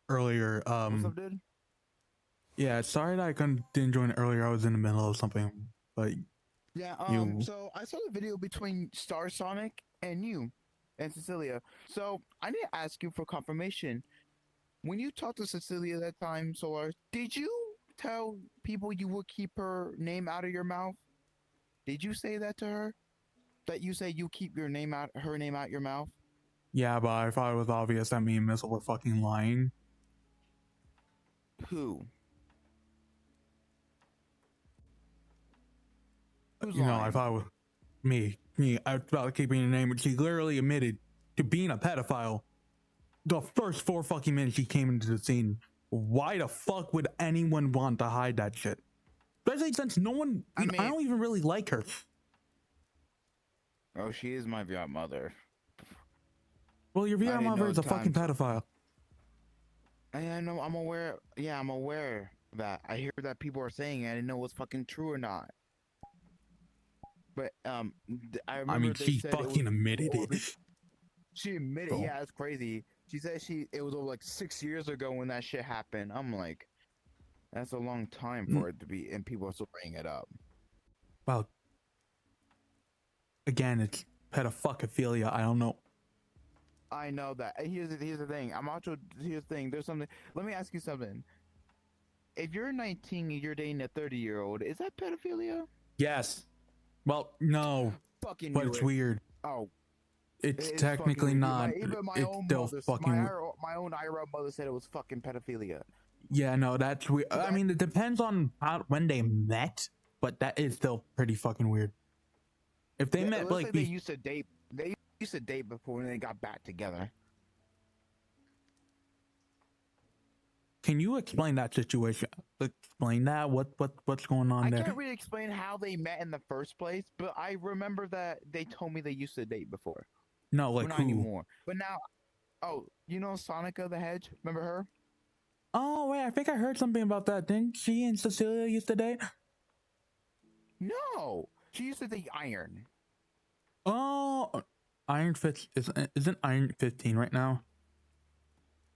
earlier. What's up, dude? Yeah, sorry that I didn't join earlier. I was in the middle of something, but Yeah, you, so I saw the video between Star Sonic and you and Cecilia. So I need to ask you for confirmation. When you talked to Cecilia that time, Solar, did you tell people you would keep her name out of your mouth? Did you say that to her? That you say you keep your name out her name out your mouth? yeah, but I thought it was obvious that me and Missile were fucking lying. Who? Who's You know, I lying? thought it was me. I thought keeping the name, but she literally admitted to being a pedophile the first 4 fucking minutes she came into the scene. Why the fuck would anyone want to hide that shit? Especially since no one, I I mean, don't even really like her. oh, she is my godmother. Well, your I VR didn't mother know is a fucking times. pedophile. I know. I'm aware. Yeah, I'm aware of that. I hear that people are saying it. I didn't know it was fucking true or not. But I I remember mean, they she said it was fucking admitted before. it. She admitted, So, yeah, it's crazy. She said it was over like 6 years ago when that shit happened. I'm like, that's a long time for it to be, and people are still bringing it up. well, again, it's pedophilia. I don't know. I know that. And here's the thing. Here's the thing. There's something. Let me ask you something. If you're 19 and you're dating a 30-year-old, is that pedophilia? Yes. Well, no, Fucking but knew it's it. weird. Oh, It's it's fucking technically weird. not. Even my It's own still mother, fucking. my own IRL mother said it was fucking pedophilia. Yeah, no, that's weird. I That mean, it depends on when they met, but that is still pretty fucking weird. If they met let's like, say they used to date. They used to date before they got back together. can you explain that situation? Explain that. What's going on I there? can't really explain how they met in the first place, but I remember that they told me they used to date before. No, Well, like not who? anymore. But now, oh, you know Sonica the Hedge? Remember her? Oh wait, I think I heard something about that. Didn't she and Cecilia used to date? No, she used to date Iron. Oh, Iron Fist isn't Iron 15 right now?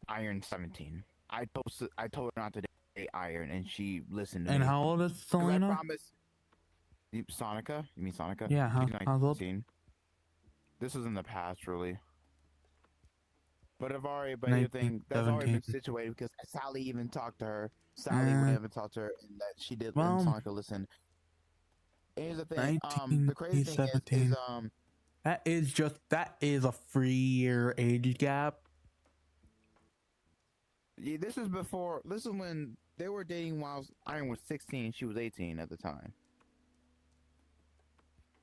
Iron 17. I told her not to date Iron, and she listened to And me. how old is Because I Selena? promised. Sonica? You mean Sonica? Yeah, She's how's old? 19. This was in the past, really. But you 19, think that's already 17. been situated because Sally even talked to her. Sally would Uh, even talk to her, and that she did, and well, Sonica listened. And here's the thing. 19, The crazy he's thing is 17. That is a 3-year age gap. yeah, this is before. This is when they were dating while Iron was 16. She was 18 at the time.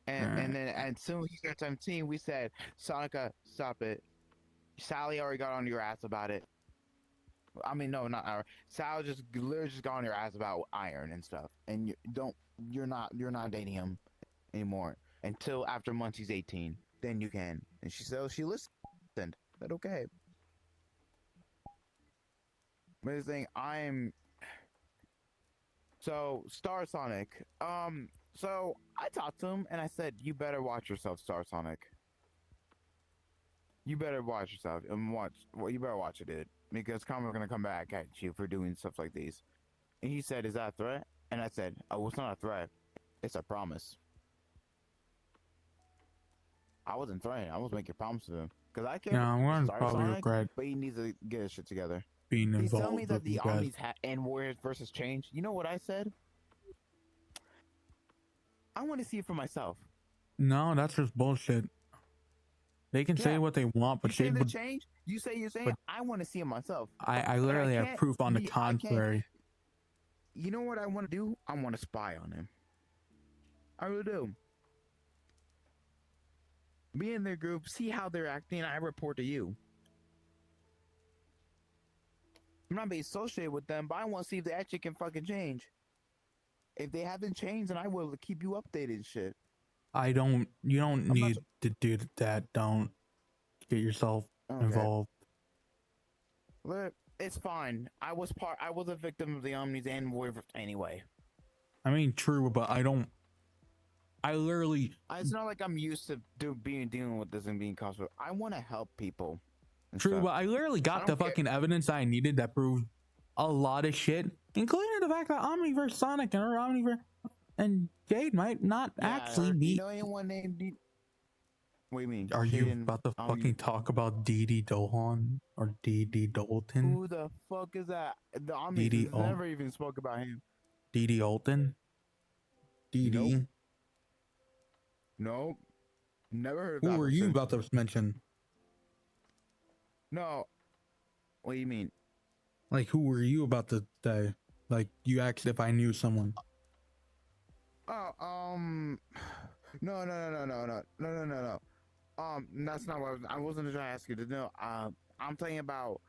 Uh, And soon he got 17. We said, Sonica, stop it. Sally already got on your ass about it. I mean, no, not Iron. Sal just literally just got on your ass about Iron and stuff, and you're not dating him anymore until after months he's 18. Then you can. And she said, oh, she listened. Said okay. But the thing, I'm so Star Sonic. So I talked to him and I said, you better watch yourself, Star Sonic. You better watch yourself and watch. Well, you better watch it, dude, because Karma's gonna come back at you for doing stuff like these. And he said, is that a threat? And I said, oh, it's not a threat. It's a promise. I wasn't threatening. I was making a promise to him because I care yeah, for I'm gonna Star probably Sonic, regret but he needs to get his shit together. being He's telling me involved that with the you guys. Omnis and Warriors versus change. You know what I said? I want to see it for myself. No, that's just bullshit. They can say Yeah, what they want, you but they say the would. change. You say you're saying But I want to see it myself, I but I literally have can't proof on the be. I can't. contrary. You know what I want to do? I want to spy on him. I really do. Be in their group, see how they're acting. I report to you. I'm not being associated with them, but I want to see if they actually can fucking change. If they haven't changed, then I will keep you updated and shit. You don't I'm not. need to do that. Don't get yourself Okay. involved. Look, it's fine. I was a victim of the Omnis and Warrior anyway. I mean, true, but I literally, It's not like I'm used to dealing with this and being caused. I want to help people. and True, stuff. but I literally got the don't care. fucking evidence I needed that proved a lot of shit, including the fact that Omniverse Sonic and Omniverse and Jade might not actually Do be. you know anyone named? What do you mean? Are you Shaden, about to fucking talk about Didi Dohan or Didi Dalton? Who the fuck is that? The Didi Omnis never even spoke about him. Didi Alton? Didi? Nope. Nope. Never heard of Who that were you person. about to mention? No. What do you mean? Like, who were you about to say? Like, you asked if I knew someone. Oh, no. That's not what I wasn't trying to ask you to know. I'm talking about,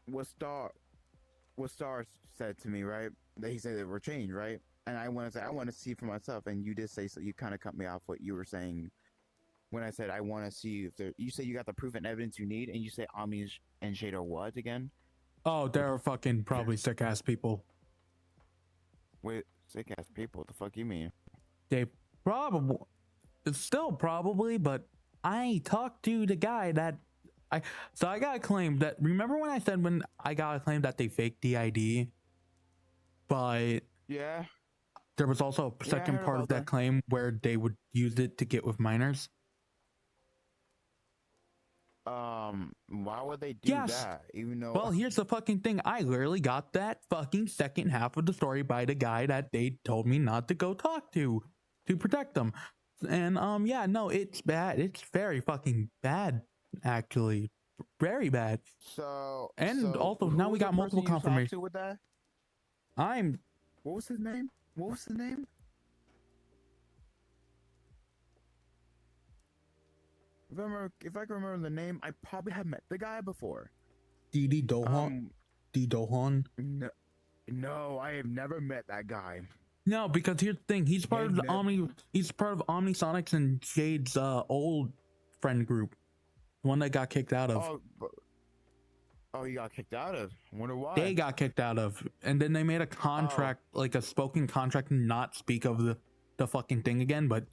what Star said to me, right? That he said they were changed, right? And I want to see for myself. And you did say so. You kind of cut me off what you were saying when I said I want to see if there. You say you got the proof and evidence you need, and you say Omni and Shade are what again? Oh, they're fucking probably sick ass people. Wait, sick ass people. What the fuck you mean? They probably, it's still probably, but I talked to the guy that I got a claim that, remember when I said when I got a claim that they faked the ID, but Yeah. there was also a I second heard part of about that that. claim where they would use it to get with minors. Why would they do Yes. that? Even though. Well, here's the fucking thing. I literally got that fucking second half of the story by the guy that they told me not to go talk to protect them. And yeah, no, it's bad. It's very fucking bad, actually. Very bad. So. And so also, who now we was got the multiple person you talked confirmation. to with that? I'm What was his name? What was his name? If I can remember the name, I probably have met the guy before. Didi Dohan. Dohan. No, I have never met that guy. No, because here's the thing. He's part of the He's part of Omnisonics and Shade's old friend group, the one that got kicked out of. Oh, he got kicked out of. I wonder why. They got kicked out of, and then they made a contract, like a spoken contract, not speak of the fucking thing again. But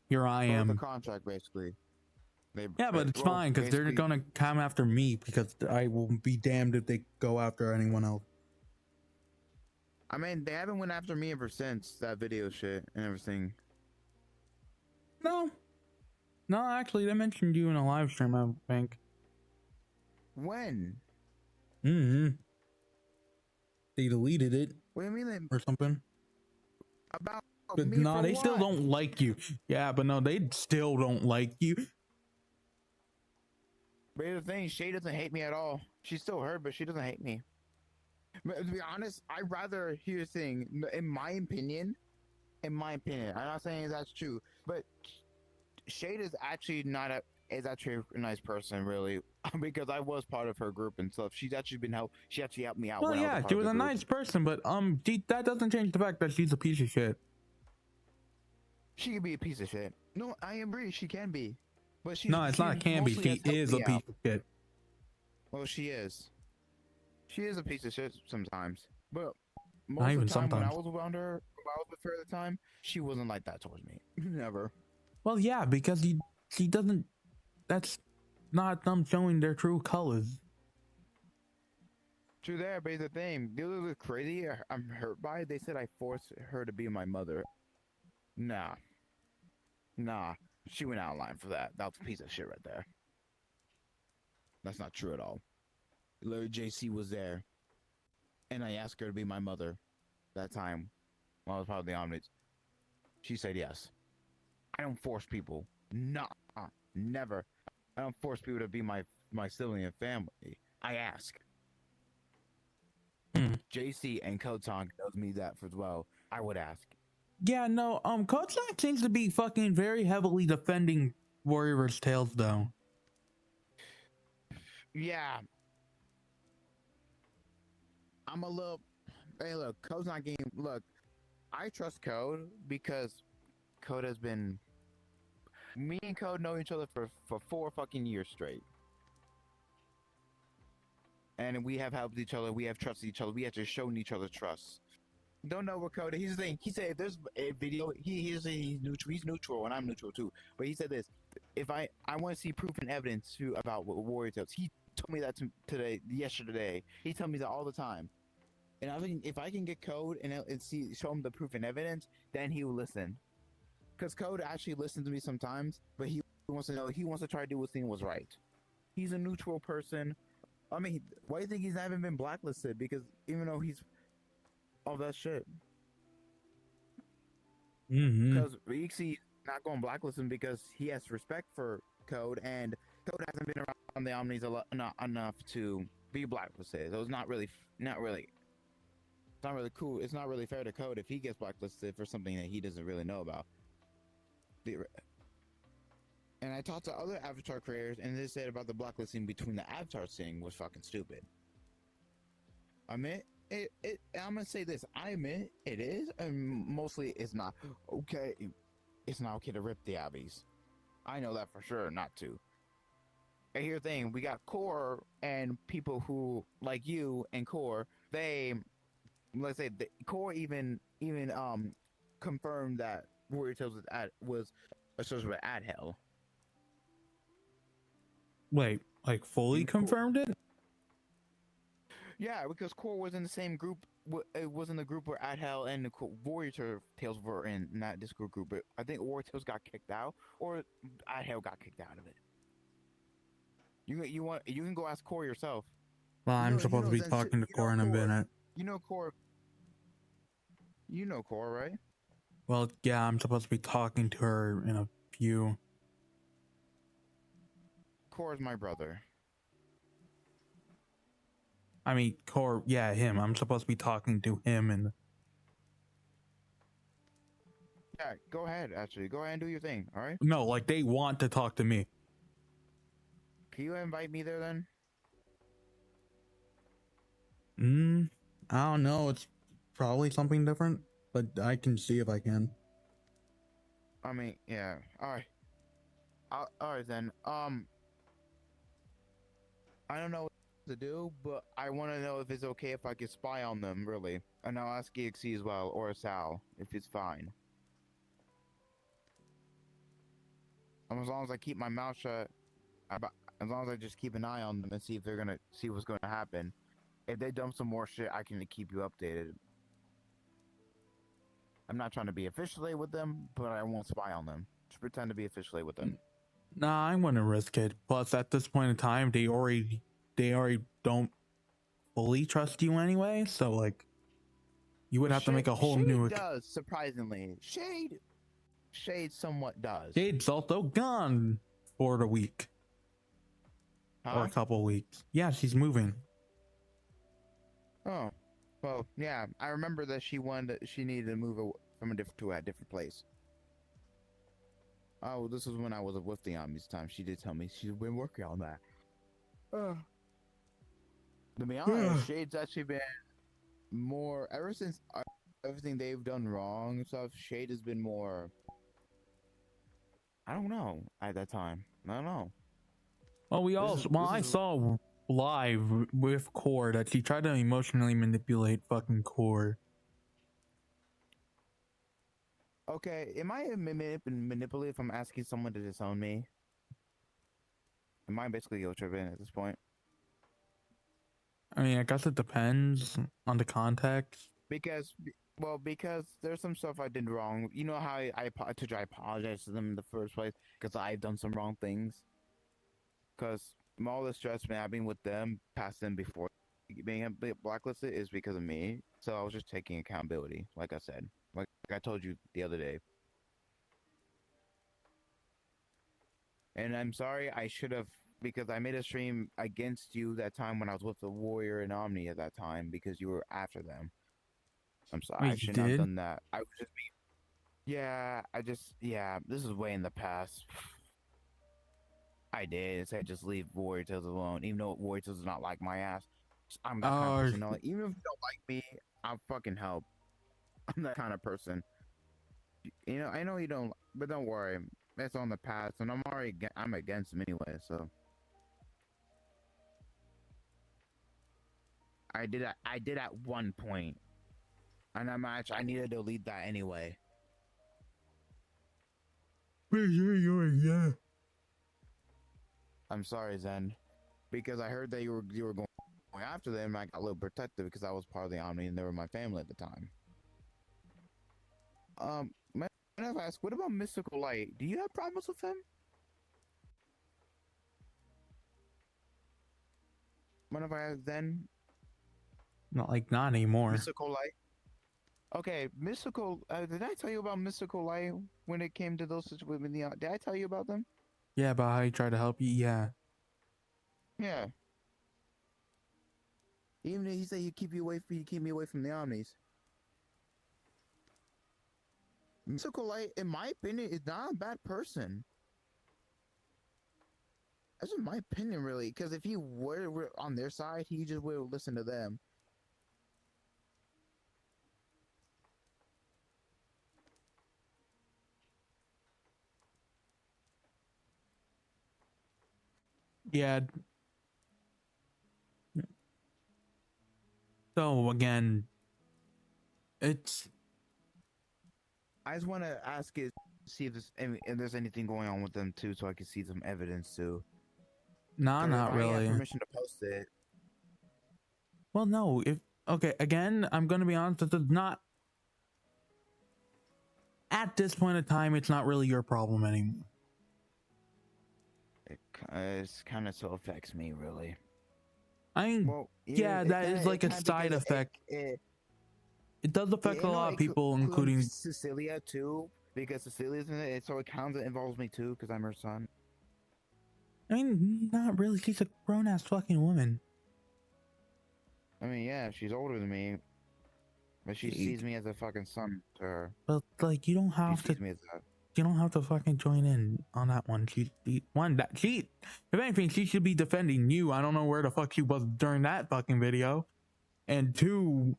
here I am. The contract basically. Yeah, but it's fine because they're gonna come after me because I will be damned if they go after anyone else. I mean, they haven't went after me ever since that video shit and everything. No, actually, they mentioned you in a live stream, I think. When? They deleted it. What do you mean or something? About But me? no, For they still what? don't like you. Yeah, but no, they still don't like you. But here's the thing, Shay doesn't hate me at all. She's still hurt, but she doesn't hate me. But to be honest, I'd rather hear the thing, in my opinion, I'm not saying that's true, but Shade is actually actually a nice person, really, because I was part of her group and stuff. She actually helped me out. Well, when I yeah, was she was a nice person, but that doesn't change the fact that she's a piece of shit. She can be a piece of shit. No, I agree, she can be. But she's No, it's not. It can be. mostly She has is a helped me piece out. of shit. Well, she is. She is a piece of shit sometimes. But most Not of even the time when I sometimes. was around her, when I was with her at the time, she wasn't like that towards me. Never. Well, yeah, because she doesn't. That's not them showing their true colors. True there, but here's the thing. The other crazy I'm hurt by, they said I forced her to be my mother. Nah. She went out of line for that. That was a piece of shit right there. That's not true at all. Larry JC was there. And I asked her to be my mother that time while I was part of the Omnids. She said yes. I don't force people. Nah. Never. I don't force people to be my sibling and family. I ask. JC and Kotan knows me that as well. I would ask. Yeah, no, Coach Knox seems to be fucking very heavily defending Warrior's Tales, though. Yeah. I'm a little. Hey, look, Code's not getting. Look, I trust Code because Code has been. Me and Code know each other for 4 fucking years straight. And we have helped each other. We have trusted each other. We have just shown each other trust. Don't know what Code. Here's the thing. He said if there's a video, he's neutral. He's neutral, and I'm neutral too. But he said this: I want to see proof and evidence too about what Warrior Tales. He told me that yesterday. He told me that all the time. And I think if I can get Code and show him the proof and evidence, then he will listen. Because Code actually listens to me sometimes, but he wants to know. He wants to try to do what thing was right. He's a neutral person. I mean, why do you think he's not even been blacklisted? Because even though he's all that shit, Mm-hmm. because Reeksy not going to blacklist him because he has respect for Code, and Code hasn't been around the Omnis not enough to be blacklisted. So it's not really. It's not really cool. It's not really fair to Code if he gets blacklisted for something that he doesn't really know about. And I talked to other Avatar creators, and they said about the blacklisting between the Avatar thing was fucking stupid. I admit it. I'm gonna say this. I admit it is, and mostly it's not okay. It's not okay to rip the Abbeys. I know that for sure not to. And here's the thing: we got Core and people who like you and Core. They, let's say, Core even confirmed that Warrior Tales was associated with Adhel. Wait, like fully confirmed it? Yeah, because Core was in the same group. It was in the group where Adhel and the Warrior Tales were in, not this group. But I think Warrior Tales got kicked out, or Adhel got kicked out of it. You can go ask Core yourself. Well, I'm supposed to be talking to Core in a minute. You know Core. You know Core, right? Well, yeah, I'm supposed to be talking to her in a few. Core is my brother. I mean, Core, yeah, him. I'm supposed to be talking to him and. Yeah, go ahead. Actually, go ahead and do your thing. All right. No, like they want to talk to me. Can you invite me there then? I don't know. It's probably something different, but I can see if I can. I mean, yeah. All right. All right then. I don't know what to do, but I want to know if it's okay if I can spy on them, really. And I'll ask EXE as well, or Sal, if it's fine. As long as I keep my mouth shut, as long as I just keep an eye on them and see if they're gonna see what's gonna happen. If they dump some more shit, I can keep you updated. I'm not trying to be officially with them, but I won't spy on them. Just pretend to be officially with them. Nah, I wouldn't risk it. Plus, at this point in time, they already don't fully trust you anyway. So, like, you would have to make a whole new. Shade does, surprisingly. Shade somewhat does. Jade's also gone for the week or a couple weeks. Yeah, she's moving. Oh, well, yeah. I remember that she needed to move from a different place. Oh, this was when I was with the Omnis time. She did tell me she's been working on that. To be honest, Shade's actually been more ever since everything they've done wrong and stuff. Shade has been more. I don't know at that time. I don't know. Well, I saw live with Core that she tried to emotionally manipulate fucking Core. Okay, am I manipulative if I'm asking someone to disown me? Am I basically guilt tripping at this point? I mean, I guess it depends on the context. Because there's some stuff I did wrong. You know how I apologize to them in the first place because I've done some wrong things. Because all the stress man I've been with them, past them before being blacklisted is because of me. So I was just taking accountability, like I said, like I told you the other day. And I'm sorry, I should have, because I made a stream against you that time when I was with the Warrior and Omni at that time because you were after them. I'm sorry, Wait, I should not have done that. I was just this is way in the past. I did. So I just leave Warrior Tales alone, even though Warrior Tales is not like my ass. I'm that kind of person. Like, even if you don't like me, I'll fucking help. I'm that kind of person. You know, I know you don't, but don't worry. That's on the past, and I'm against him anyway. So I did at one point, and I need to delete that anyway. Yeah. I'm sorry, Zen, because I heard that you were going after them. I got a little protective because I was part of the Omni and they were my family at the time. May I ask, what about Mystical Light? Do you have problems with him? Mind if I ask then? Not anymore. Mystical Light. Okay, Mystical. Did I tell you about Mystical Light when it came to those situations? Did I tell you about them? Yeah, but how he tried to help you. Yeah. Yeah. Even if he said he'd keep me away from the Omnis. Mystical Light, in my opinion, is not a bad person. That's just my opinion, really. Because if he were on their side, he just would listen to them. Yeah. So again, it's I just want to ask it, see if there's anything going on with them too, so I can see some evidence too. nah, 'Cause if not I have really. permission to post it. Well, no. If okay, again, I'm gonna be honest. This is not at this point in time. It's not really your problem anymore. It kind of still affects me, really. I mean, Well, yeah, that is like a side effect. It does affect a lot of people, including Cecilia too, because Cecilia's in it, so it kind of involves me too, because I'm her son. I mean, not really. She's a grown ass fucking woman. I mean, yeah, she's older than me, but she sees me as a fucking son to her. But like, you don't She have to. sees me as that. You don't have to fucking join in on that one. If anything, she should be defending you. I don't know where the fuck she was during that fucking video. And two,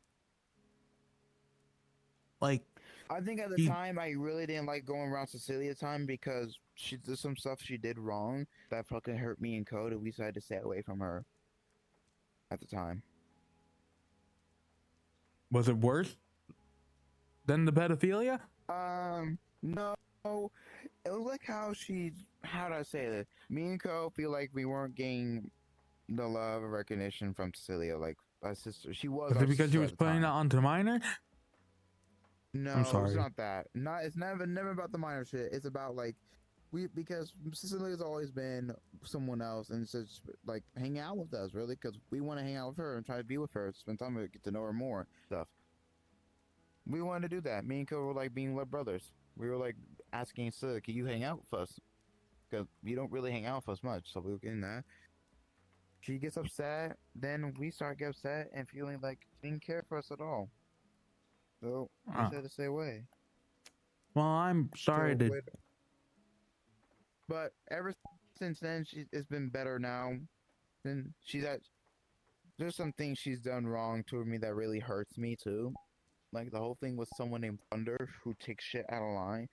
like, I think at the time I really didn't like going around Cecilia's time because she did some stuff she did wrong that fucking hurt me and Code, and we decided to stay away from her at the time. Was it worse than the pedophilia? No. It was like how do I say this? Me and Co feel like we weren't getting the love and recognition from Cecilia, like our sister. She was. Was it because she was putting it onto the minor? No, I'm sorry. it's not that. It's never about the minor shit. It's about like because Cecilia's always been someone else and it's just like hang out with us really because we want to hang out with her and try to be with her, spend time with her, get to know her more stuff. We wanted to do that. Me and Co were like being like brothers. We were like asking Cecilia, can you hang out with us? Because you don't really hang out with us much, so we were getting that. She gets upset, then we start getting upset and feeling like she didn't care for us at all. So we decided to stay away. Well, I'm sorry to. But ever since then, it's been better now. Then there's some things she's done wrong to me that really hurts me too. Like the whole thing with someone named Thunder who takes shit out of line.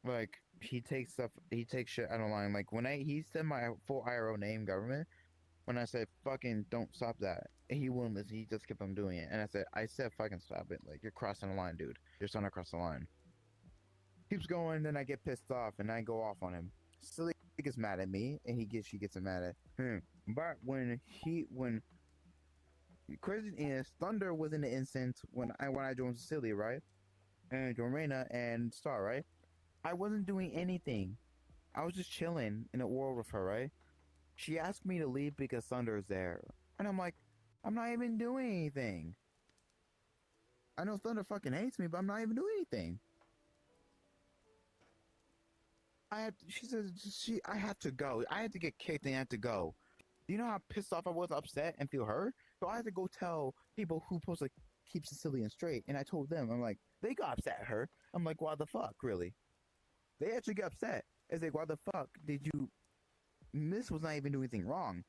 Like he takes shit out of line. Like when he said my full IRO name, government. When I said fucking don't stop that, and he wouldn't listen. He just kept on doing it. And I said fucking stop it. Like you're crossing the line, dude. You're starting to cross the line. Keeps going, then I get pissed off and I go off on him. Silly gets mad at me, and she gets mad at him. But when crazy is Thunder was in the instance when I joined Cecilia, right? And joined Reina and Star, right? I wasn't doing anything. I was just chilling in the world with her, right? She asked me to leave because Thunder's there. And I'm like, I'm not even doing anything. I know Thunder fucking hates me, but I'm not even doing anything. She says, I have to go. I had to get kicked and I had to go. Do you know how pissed off I was, upset, and feel hurt? So I had to go tell people who supposed to keep Sicilian straight. And I told them, I'm like, they got upset at her. I'm like, why the fuck, really? They actually got upset. It's like, why the fuck did you... Miss was not even doing anything wrong.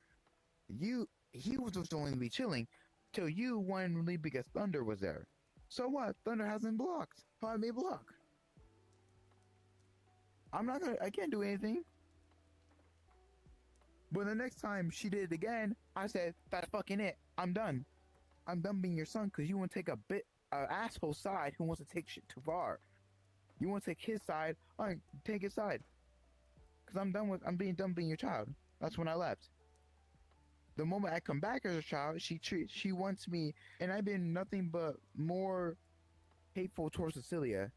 He was just only be chilling till you wanted to leave because Thunder was there. So what? Thunder hasn't blocked. How me block? I can't do anything. But the next time she did it again, I said, that's fucking it. I'm done. I'm done being your son because you want to take an asshole side who wants to take shit too far. You want to take his side, alright, take his side. because I'm being done being your child. That's when I left. The moment I come back as a child, she wants me, and I've been nothing but more hateful towards Cecilia.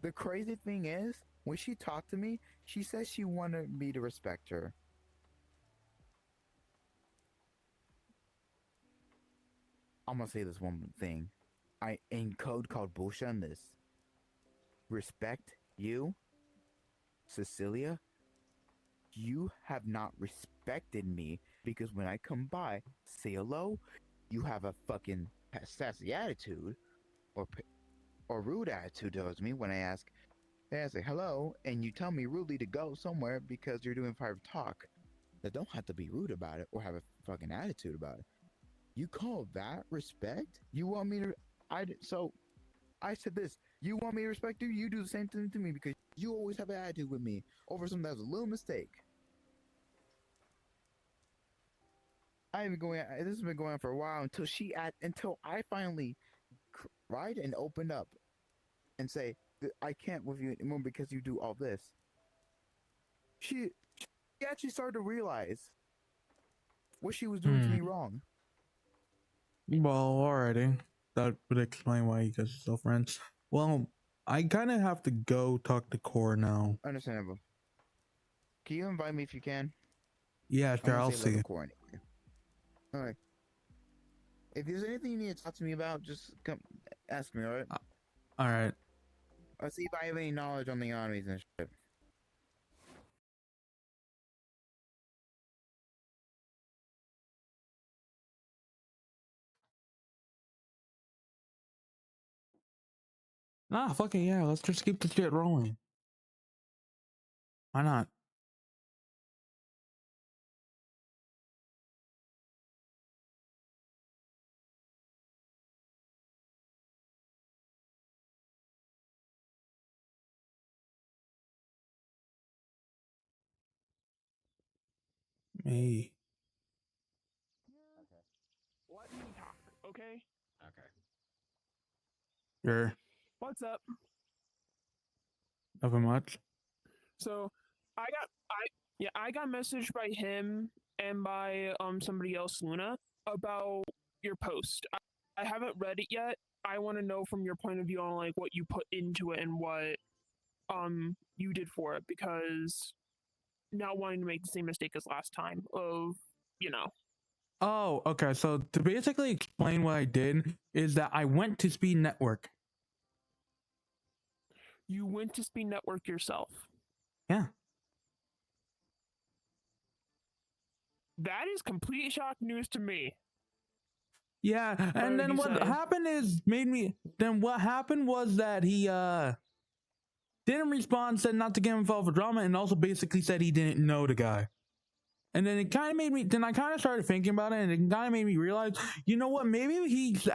The crazy thing is, when she talked to me, she said she wanted me to respect her. I'm gonna say this one thing. I in code called bullshit on this. Respect you, Cecilia. You have not respected me because when I come by, say hello, you have a fucking sassy attitude or rude attitude towards me when I ask, hey, I say hello, and you tell me rudely to go somewhere because you're doing private talk. That don't have to be rude about it or have a fucking attitude about it. You call that respect? You want me to? So I said this. You want me to respect you? You do the same thing to me because you always have an attitude with me over something that was a little mistake. This has been going on for a while until I finally cried and opened up and say I can't with you anymore because you do all this. She actually started to realize what she was doing to me wrong. Well, alrighty. That would explain why you guys are still friends. Well, I kind of have to go talk to Core now. Understandable. Can you invite me if you can? Yeah, sure. I'll see you. Core anyway. All right. If there's anything you need to talk to me about, just come ask me. All right. All right. I'll see if I have any knowledge on the armies and shit. Ah, fucking yeah. Let's just keep the shit rolling. Why not? Me. Okay. Let me talk, okay? Okay. Sure. What's up? Nothing much. So, I got messaged by him and by somebody else, Luna, about your post. I haven't read it yet. I want to know from your point of view on like what you put into it and what you did for it, because not wanting to make the same mistake as last time of, you know. Oh, okay. So to basically explain what I did is that I went to Speed Network. You went to Speed Network yourself. Yeah. That is complete shock news to me. Yeah, and then what happened is what happened was that he didn't respond, said not to get involved with drama, and also basically said he didn't know the guy. And then it kind of made me, then I kind of started thinking about it, and it kind of made me realize, you know what, maybe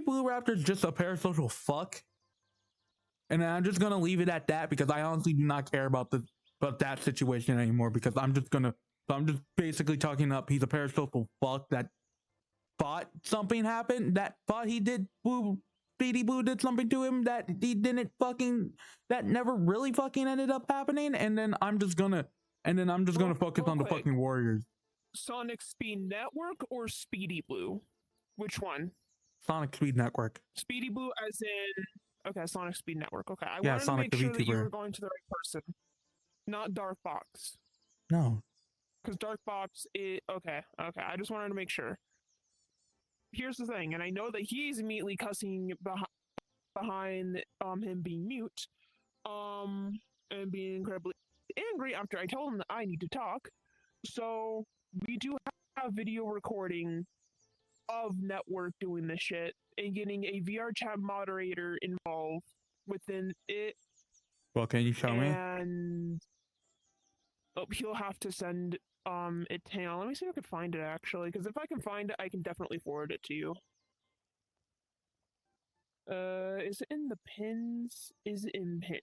Blue Raptor's just a parasocial fuck. And I'm just gonna leave it at that because I honestly do not care about that situation anymore, because I'm just basically talking up he's a parasocial fuck that thought something happened, that thought Speedy Blue did something to him that he didn't that never really fucking ended up happening, and then I'm just gonna focus on the fucking Warriors. Sonic Speed Network or Speedy Blue? Which one? Sonic Speed Network. Speedy Blue as in... Okay, Sonic Speed Network. Okay, I yeah, wanted Sonic to make sure VTuber. that you were going to the right person. Not Dark Fox. No. Because Dark Fox is... Okay. I just wanted to make sure. Here's the thing, and I know that he's immediately cussing behind him being mute, and being incredibly angry after I told him that I need to talk. So we do have video recording of Network doing this shit and getting a VR chat moderator involved within it. Well, can you show me? And he'll have to send it. Hang on, let me see if I can find it actually, because if I can find it, I can definitely forward it to you. Is it in the pins? Is it in pins?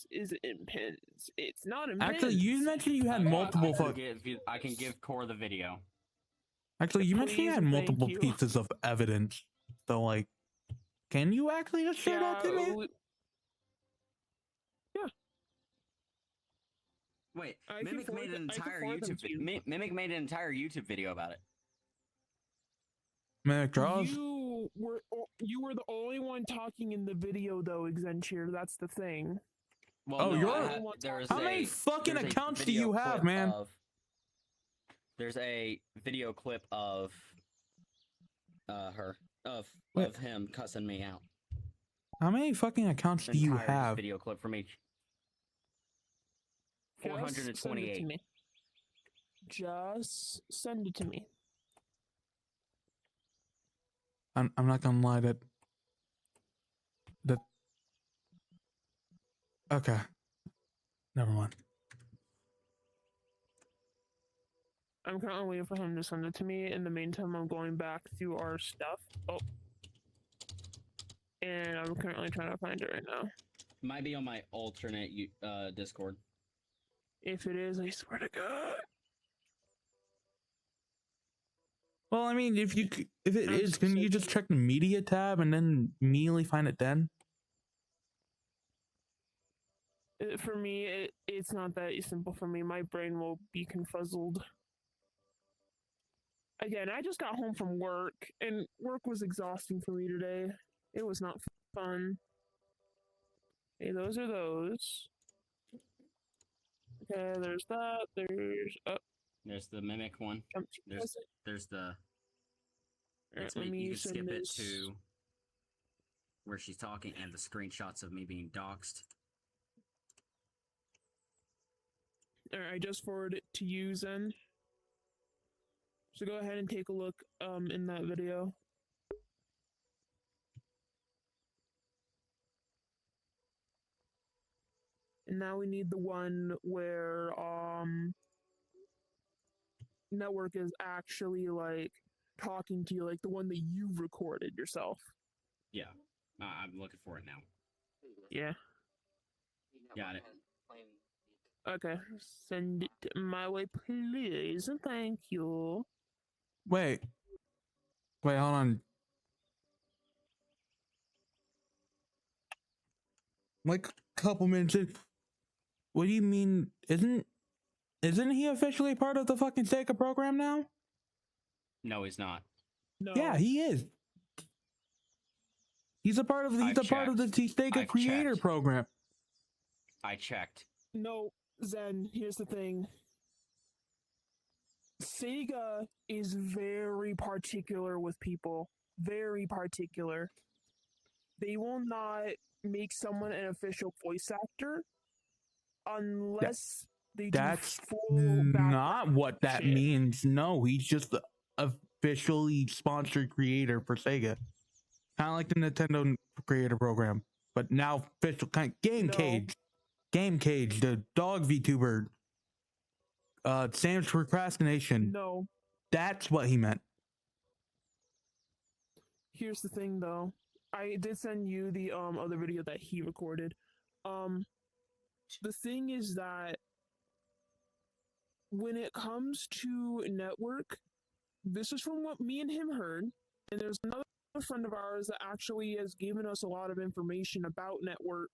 Is it in pins? It's not in pins. Actually, you mentioned you had multiple. I can give Core the video. Actually, you mentioned you had multiple pieces of evidence. So, like, can you actually just share that to me? Wait, I can Mimic forward made an I can entire forward them YouTube to you. Mimic made an entire YouTube video about it. Mimic draws. You were the only one talking in the video though, Exenture. That's the thing. Well, Oh, no, you're- there's How many fucking there's a accounts do video you have, clip man? There's a video clip of Wait. of him cussing me out. How many fucking accounts do you Entire have? video clip from each. Just send it to 428. me. Just send it to me. I'm not gonna lie, that okay. Never mind. I'm currently waiting for him to send it to me. In the meantime, I'm going back through our stuff. Oh. And I'm currently trying to find it right now. Might be on my alternate Discord. If it is, I swear to God. Well, I mean, if it I'm is, can you just check the media tab and then immediately find it then? For me, it's not that simple for me. My brain will be confuzzled. Again, I just got home from work, and work was exhausting for me today. It was not fun. Okay, those are those. Okay, there's that. There's the Mimic one. There's the. Alright, You can send skip it this. to where she's talking and the screenshots of me being doxxed. Alright, I just forwarded it to you, Zen. So go ahead and take a look in that video. And now we need the one where Network is actually like talking to you, like the one that you recorded yourself. Yeah, I'm looking for it now. Yeah. Got it. Okay. Send it my way, please. And thank you. Wait, hold on. Like a couple minutes in. What do you mean? Isn't he officially part of the fucking Sega program now? No, he's not. No. Yeah, he is. He's a part of the Sega Creator checked. program. I checked. No, Zen, here's the thing. Sega is very particular with people. Very particular. They will not make someone an official voice actor unless they do That's full not background what that shit. means. No, he's just the officially sponsored creator for Sega. Kind of like the Nintendo Creator Program, but now official kind Game No. Cage. Game Cage, the dog VTuber. Sam's Procrastination. No. That's what he meant. Here's the thing though. I did send you the other video that he recorded. The thing is that when it comes to Network, this is from what me and him heard, and there's another friend of ours that actually has given us a lot of information about Network.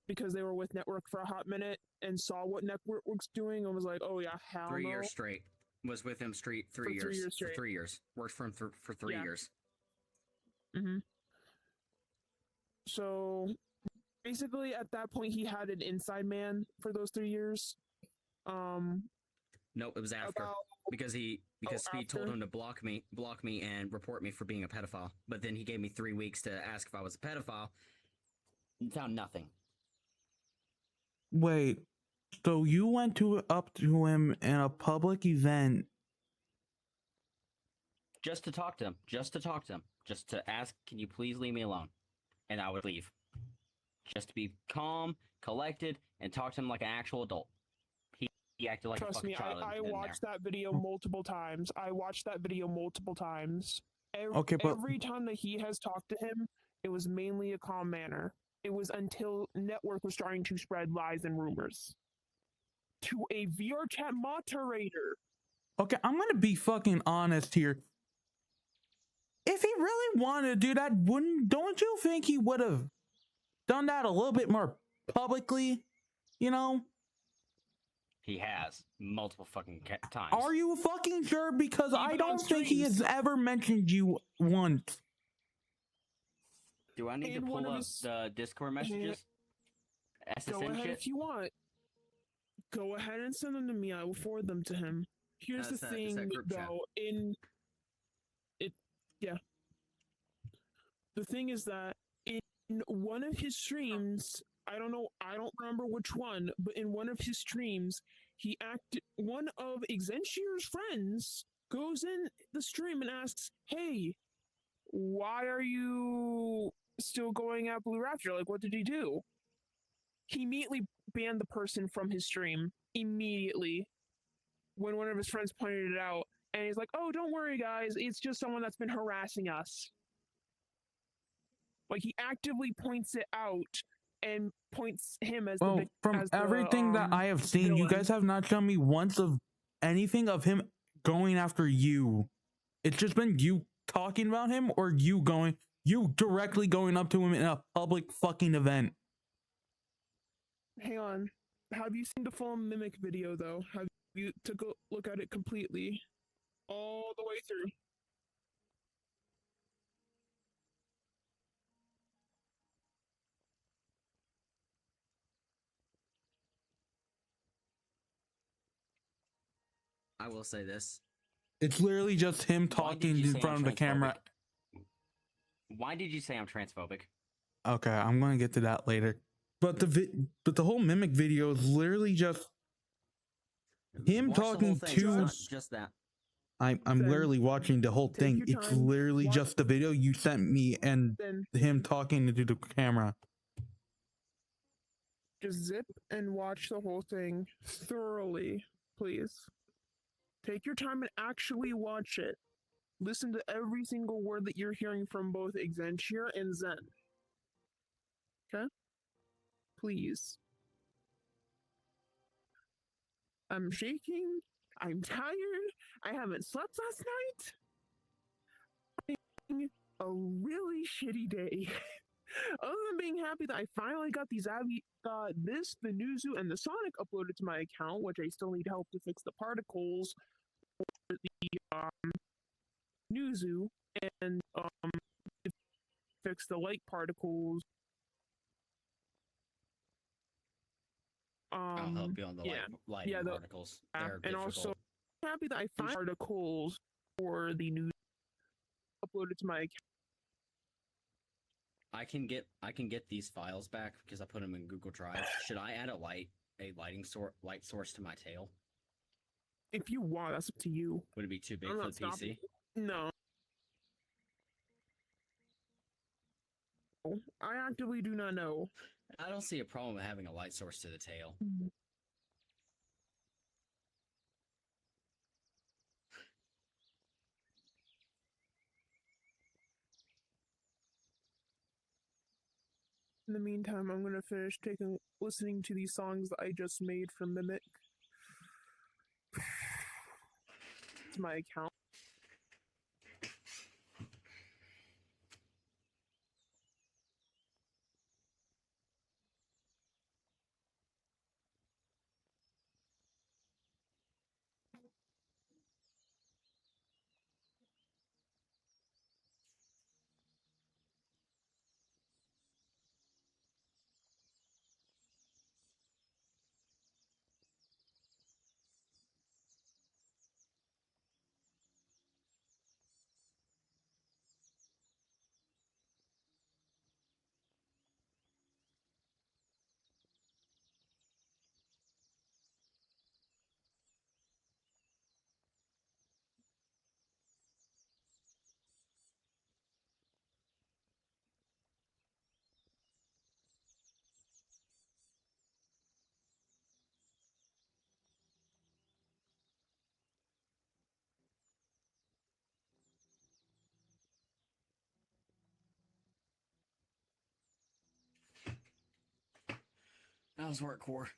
Because they were with Network for a hot minute and saw what Network was doing and was like, oh yeah, hell 3 no. years straight. Was with him straight 3 For years. 3 years straight. For 3 years. Worked for him for 3 Yeah. years. Mm-hmm. So basically, at that point, he had an inside man for those 3 years. Nope, it was after. About Because Speed told after? him to block me and report me for being a pedophile. But then he gave me 3 weeks to ask if I was a pedophile. And found nothing. Wait, so you went up to him in a public event? Just to talk to him. Just to ask, can you please leave me alone? And I would leave. Just to be calm, collected, and talk to him like an actual adult. He acted like a Trust fucking me, child. I in there. watched that video multiple times. Okay, but Every time that he has talked to him, it was mainly a calm manner. It was until Network was trying to spread lies and rumors to a VR chat moderator. okay, I'm gonna be fucking honest here. If he really wanted to do that, don't you think he would have done that a little bit more publicly? You know? He has multiple fucking times. Are you fucking sure? Because I Even don't on think he has streams. ever mentioned you once. Do I need to In one pull of up his- the Discord messages? Go SSN ahead shit? if you want. Go ahead and send them to me. I will forward them to him. Here's the Is that thing, group chat? though. The thing is that in one of his streams, I don't remember which one, but in one of his streams, one of Exenshier's friends goes in the stream and asks, "Hey, why are you still going at Blue Raptor? Like, what did he do?" He immediately banned the person from his stream immediately when one of his friends pointed it out, and he's like, "Oh, don't worry, guys. It's just someone that's been harassing us." Like, he actively points it out and points him as Well, the from as the, everything that I have seen, you villain. guys have not shown me once of anything of him going after you. It's just been you talking about him or you directly going up to him in a public fucking event. Hang on. Have you seen the full Mimic video, though? Have you took a look at it completely? All the way through? I will say this. It's literally just him Why did talking you in say front I'm of the camera. transphobic? Why did you say I'm transphobic? Okay, I'm gonna get to that later. But the whole Mimic video is literally just him Watch the whole talking thing, to. it's not just that. I'm Then literally watching the whole take thing. your It's time, literally watch- just the video you sent me and Then him talking into the camera. just zip and watch the whole thing thoroughly, please. Take your time and actually watch it. Listen to every single word that you're hearing from both Exentia and Zen. Okay? Please. I'm shaking. I'm tired. I haven't slept last night. I'm having a really shitty day. Other than being happy that I finally got the Nuzu, and the Sonic uploaded to my account, which I still need help to fix the particles for the Nuzu, and to fix the light particles. I'll help you on the yeah, lighting yeah, particles. They're and difficult. also happy that I found articles for the news uploaded to my account. I can get these files back because I put them in Google Drive. Should I add a light source to my tail? If you want, that's up to you. Would it be too big I'm for not the PC? stopping No. I actively do not know. I don't see a problem with having a light source to the tail. In the meantime, I'm gonna finish listening to these songs that I just made for Mimic. To my account. How's work, Core?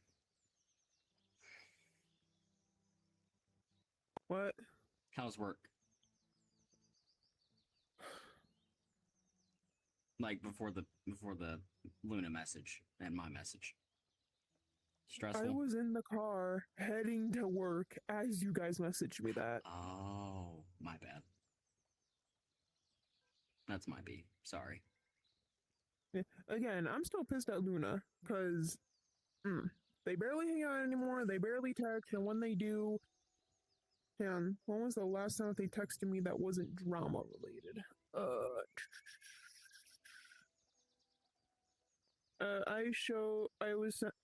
What? How's work? Like before the Luna message and my message. Stressful. I was in the car heading to work as you guys messaged me that. Oh, my bad. That's my B. Sorry. Yeah, again, I'm still pissed at Luna because they barely hang out anymore. They barely text, and when they do, man, when was the last time that they texted me that wasn't drama related?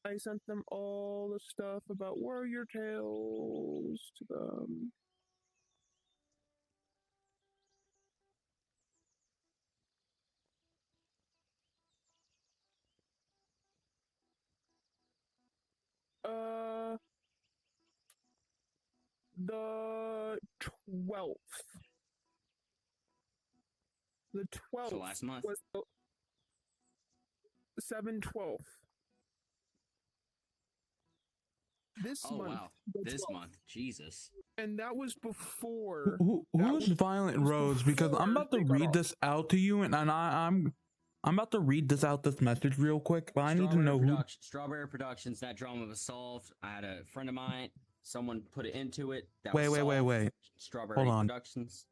I sent them all the stuff about Warrior Tales to them. The 12th. The 12th So last month. was 7/12. This Oh month. wow. the This 12th. month. Jesus. And that was before. Who's Violent was Rose? Because I'm about to before they got read off. this out to you, and I'm about to read this message real quick, but I need to know who. Strawberry Productions. That drama was solved. I had a friend of mine. Someone put it into it. That Wait, was wait, wait, solved. wait. Strawberry Hold on. Productions.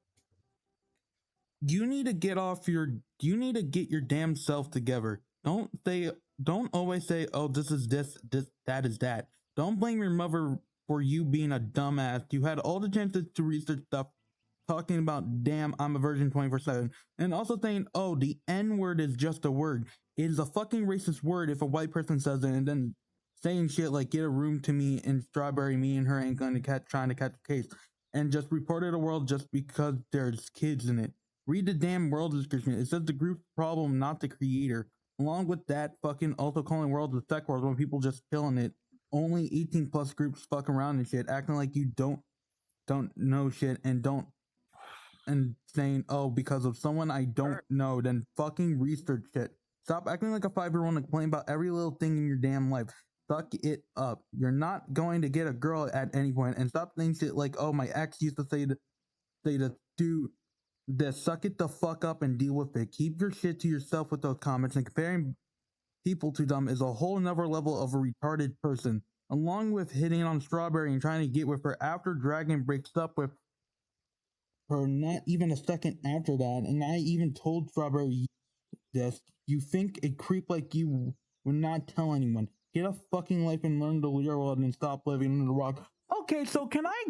You need to get your damn self together. Don't always say, oh, this is this, that is that. Don't blame your mother for you being a dumbass. You had all the chances to research stuff, talking about, damn, I'm a virgin 24/7, and also saying, oh, the N-word is just a word. It is a fucking racist word if a white person says it, and then saying shit like, get a room to me and Strawberry, me and her ain't gonna trying to catch a case, and just reported a world just because there's kids in it. Read the damn world description. It says the group's problem, not the creator. Along with that, fucking also calling worlds a sex world when people just killing it. Only 18 plus groups fuck around and shit, acting like you don't know shit and saying, oh, because of someone I don't know, then fucking research shit. Stop acting like a 5-year-old and complain about every little thing in your damn life. Suck it up. You're not going to get a girl at any point, and stop saying shit like, oh, my ex used to say to do this. Suck it the fuck up and deal with it. Keep your shit to yourself with those comments, and comparing people to them is a whole nother level of a retarded person. Along with hitting on Strawberry and trying to get with her after Dragon breaks up with her not even a second after that, and I even told Strawberry this. You think a creep like you would not tell anyone. Get a fucking life and learn the real world and stop living under the rock. Okay, so can I...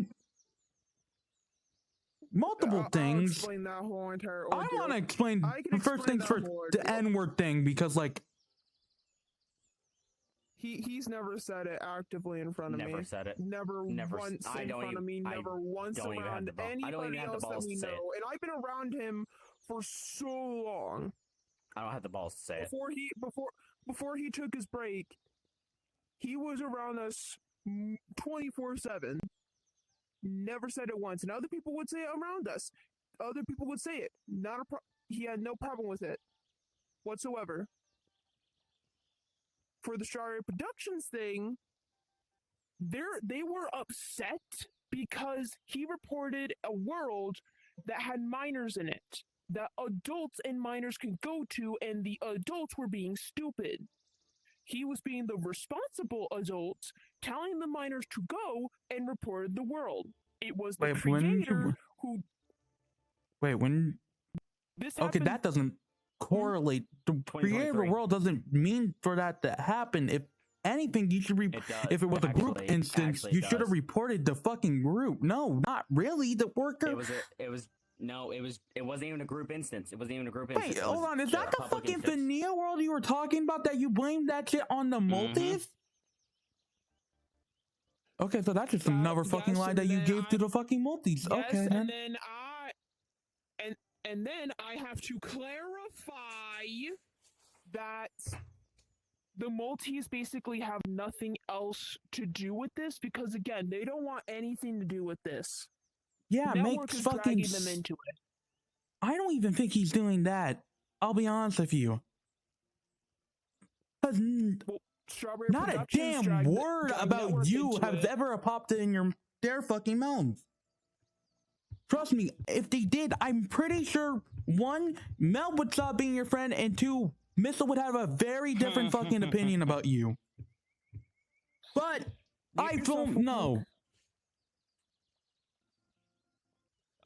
Multiple I'll things. explain that whole entire I ordeal. want to explain I can first explain things that first, whole the ordeal. N-word thing, because, like... He's never said it actively in front of me. Never said it. Never Never once I in don't front of me. even- I Never once don't even have around the ball- I don't even anybody have the else that balls we to say know. it. And I've been around him for so long. I don't have the balls to say it. Before he took his break, he was around us 24/7. Never said it once, and other people would say it around us. Other people would say it. He had no problem with it whatsoever. For the Strawberry Productions thing, they were upset because he reported a world that had minors in it, that adults and minors could go to, and the adults were being stupid. He was being the responsible adult, telling the minors to go, and reported the world. It was the creator who... Wait, when... This Okay, happened... that doesn't correlate. The creator of the 2023. world doesn't mean for that to happen. If anything, you should It does. if it was a group Actually- instance, actually you it should have does. reported the fucking group. No, not really. The worker. It wasn't even a group instance. It wasn't even a group Wait, instance. It hold was on. Is a that the public fucking instance. Vanilla world you were talking about that you blamed that shit on the multis? Okay, so that's just another fucking yes, lie and that you then gave to the fucking multis. Yes, Okay, then. and then and then I have to clarify that the multis basically have nothing else to do with this because again, they don't want anything to do with this. Yeah, Network makes is fucking... dragging them into it. I don't even think he's doing that. I'll be honest with you. 'Cause Strawberry not a Productions damn dragged the- word dragged about Network you into has it. ever popped in their fucking mouths. Trust me, if they did, I'm pretty sure, one, Mel would stop being your friend, and two, Missile would have a very different fucking opinion about you. But Get I yourself don't a know. book.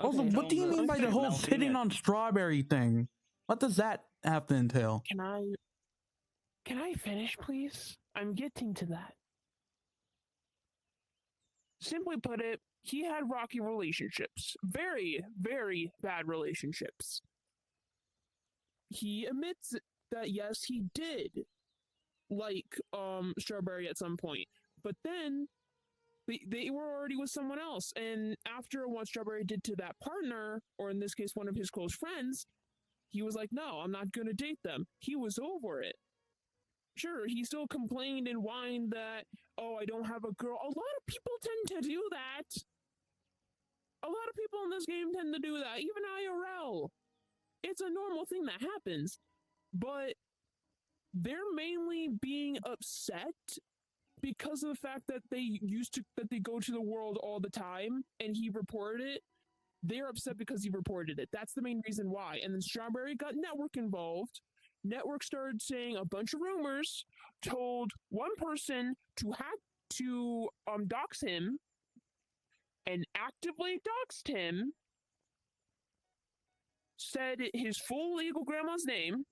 Also, Okay, what do you mean by the whole Melvin, sitting on strawberry thing? What does that have to entail? Can I finish, please? I'm getting to that. Simply put it, he had rocky relationships. Very, very bad relationships. He admits that yes, he did like Strawberry at some point. But then they were already with someone else. And after what Strawberry did to that partner, or in this case one of his close friends, he was like, no, I'm not gonna date them. He was over it. Sure, he still complained and whined that, oh, I don't have a girl. A lot of people tend to do that. A lot of people in this game tend to do that, even IRL. It's a normal thing that happens. But they're mainly being upset because of the fact that they go to the world all the time and he reported it. They're upset because he reported it. That's the main reason why. And then Strawberry got Network involved. Network started saying a bunch of rumors, told one person to dox him, and actively doxed him, said his full legal grandma's name,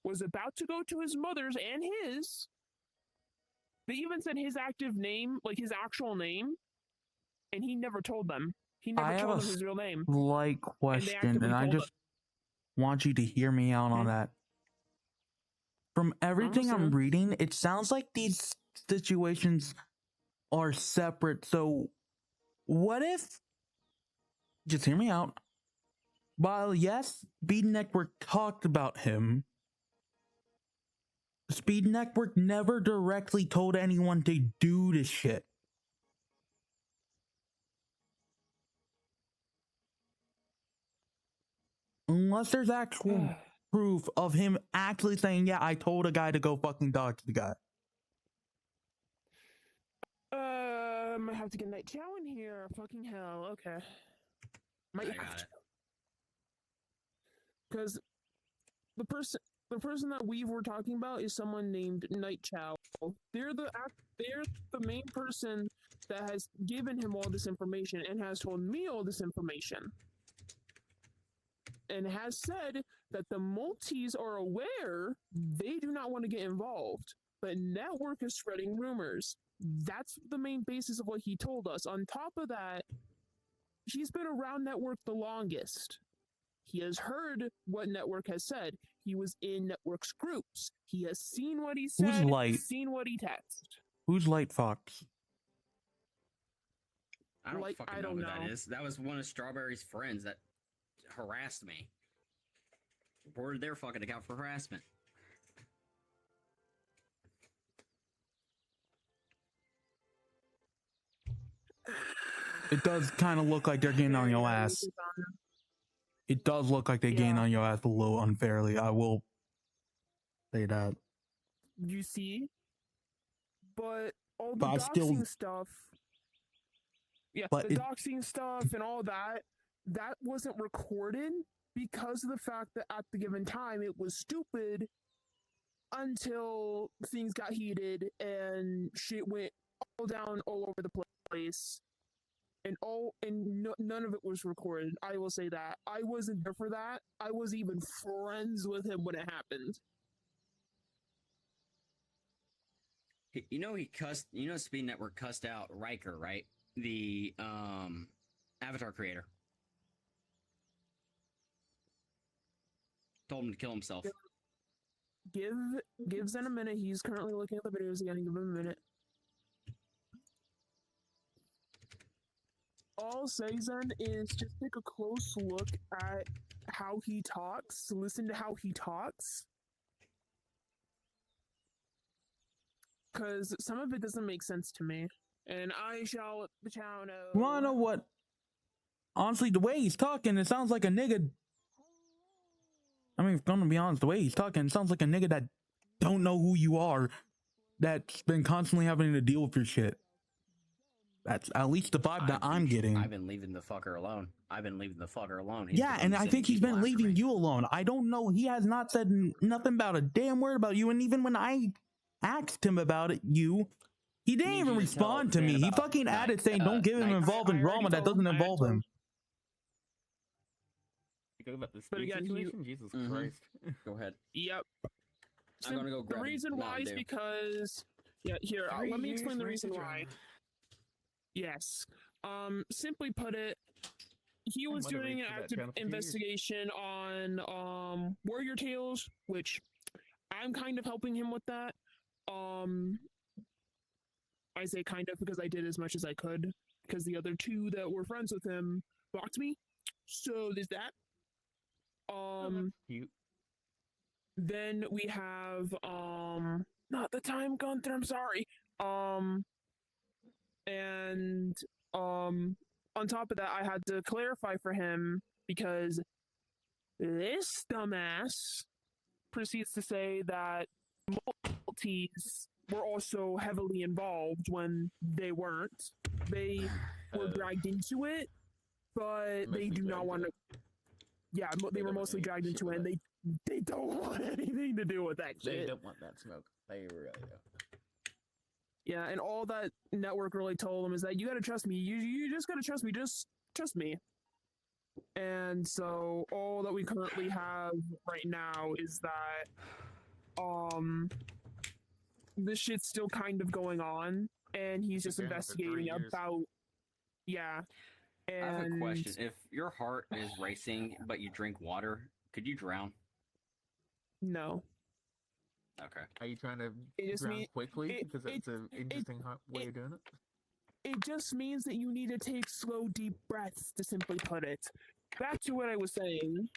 was about to go to his mother's and his. They even said his active name, like his actual name, and he never told them. He I never have told a them his real name. slight question, actively and I told just want you to hear me out on Hmm? that. From everything I'm listening. reading, it sounds like these situations are separate. So, what if, just hear me out, while yes, Speed Network talked about him, Speed Network never directly told anyone to do this shit. Unless there's actual proof of him actually saying, yeah, I told a guy to go fucking dodge the guy. I have to get Night Chow in here. Fucking hell. Okay. Might I have got to. it. Because the person that we were talking about is someone named Night Chow. They're the main person that has given him all this information and has told me all this information. And has said that the Maltese are aware they do not want to get involved. But Network is spreading rumors. That's the main basis of what he told us. On top of that, he's been around Network the longest. He has heard what Network has said. He was in Network's groups. He has seen what he said, Light? seen what he texted. Who's Light Fox? I don't Like, fucking I know don't who that know. is. That was one of Strawberry's friends that harassed me. Reported their fucking account for harassment. It does kind of look like they're getting on your ass. It does look like they're getting Yeah. on your ass a little unfairly. I will say that. You see? But all the But I still- doxing stuff. Yeah, But the it- doxing stuff and all that, that wasn't recorded because of the fact that at the given time it was stupid until things got heated and shit went all down all over the place. And none of it was recorded. I will say that. I wasn't there for that. I was even friends with him when it happened. You know he cussed. You know Speed Network cussed out Riker, right? The Avatar creator. Told him to kill himself. Give Zen a minute. He's currently looking at the videos again. Give him a minute. All I'll say, Zen, is just take a close look at how he talks. Listen to how he talks. Because some of it doesn't make sense to me. And I shall let the town know. You wanna know what? Honestly, the way he's talking, it sounds like a nigga. I mean, if I'm gonna be honest, the way he's talking, it sounds like a nigga that don't know who you are, that's been constantly having to deal with your shit. That's at least the vibe that I'm getting. I've been leaving the fucker alone. I've been leaving the fucker alone. He's Yeah, been and I sending think he's people been after leaving me. you alone. I don't know. He has not said nothing about a damn word about you. And even when I asked him about it, He didn't need even you to tell respond to Fran me. He about fucking added saying, Night. "Don't get him Night. involved in I drama already that told doesn't him- I involve told him." Go about the But speed again, you- situation. Jesus Mhm. Christ. Go ahead. Yep. I'm gonna go The grab reason why is Mountain Dew. because here, 3 let me years explain the worth reason of why. drama. Yes. Simply put it, he was might have doing waited an for that active channel for 2 years. investigation on Warrior Tales, which I'm kind of helping him with that. I say kind of because I did as much as I could, because the other two that were friends with him blocked me. So there's that. Cute. Then we have not the time Gunther, I'm sorry. And on top of that, I had to clarify for him because this dumbass proceeds to say that Maltese were also heavily involved when they weren't. They were dragged into it, but they Mostly do not dragged want in. to. Yeah, they were don't mostly want dragged any into shit it, with and they don't want anything to do with that They shit. don't want that smoke. They really do. Yeah, and all that network really told him is that you gotta trust me. You just gotta trust me. Just trust me. And so all that we currently have right now is that this shit's still kind of going on, and he's just Been going on for 3 investigating years. about yeah. And I have a question. If your heart is racing but you drink water, could you drown? no. Okay. Are you trying to It just drown mean- quickly? it- Because that's an interesting way of doing it. It just means that you need to take slow, deep breaths, to simply put it. Back to what I was saying.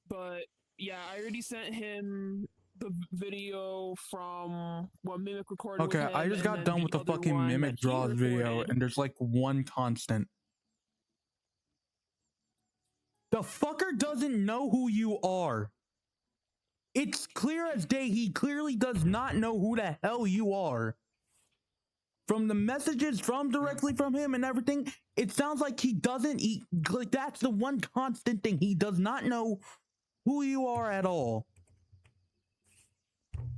But yeah, I already sent him the video from what Mimic recorded. Okay, with I him, just and got then done with the other fucking one Mimic that he Draws video, recorded. and there's like one constant. The fucker doesn't know who you are. It's clear as day. He clearly does not know who the hell you are. From the messages from directly from him and everything, it sounds like he doesn't eat. Like, that's the one constant thing. He does not know who you are at all.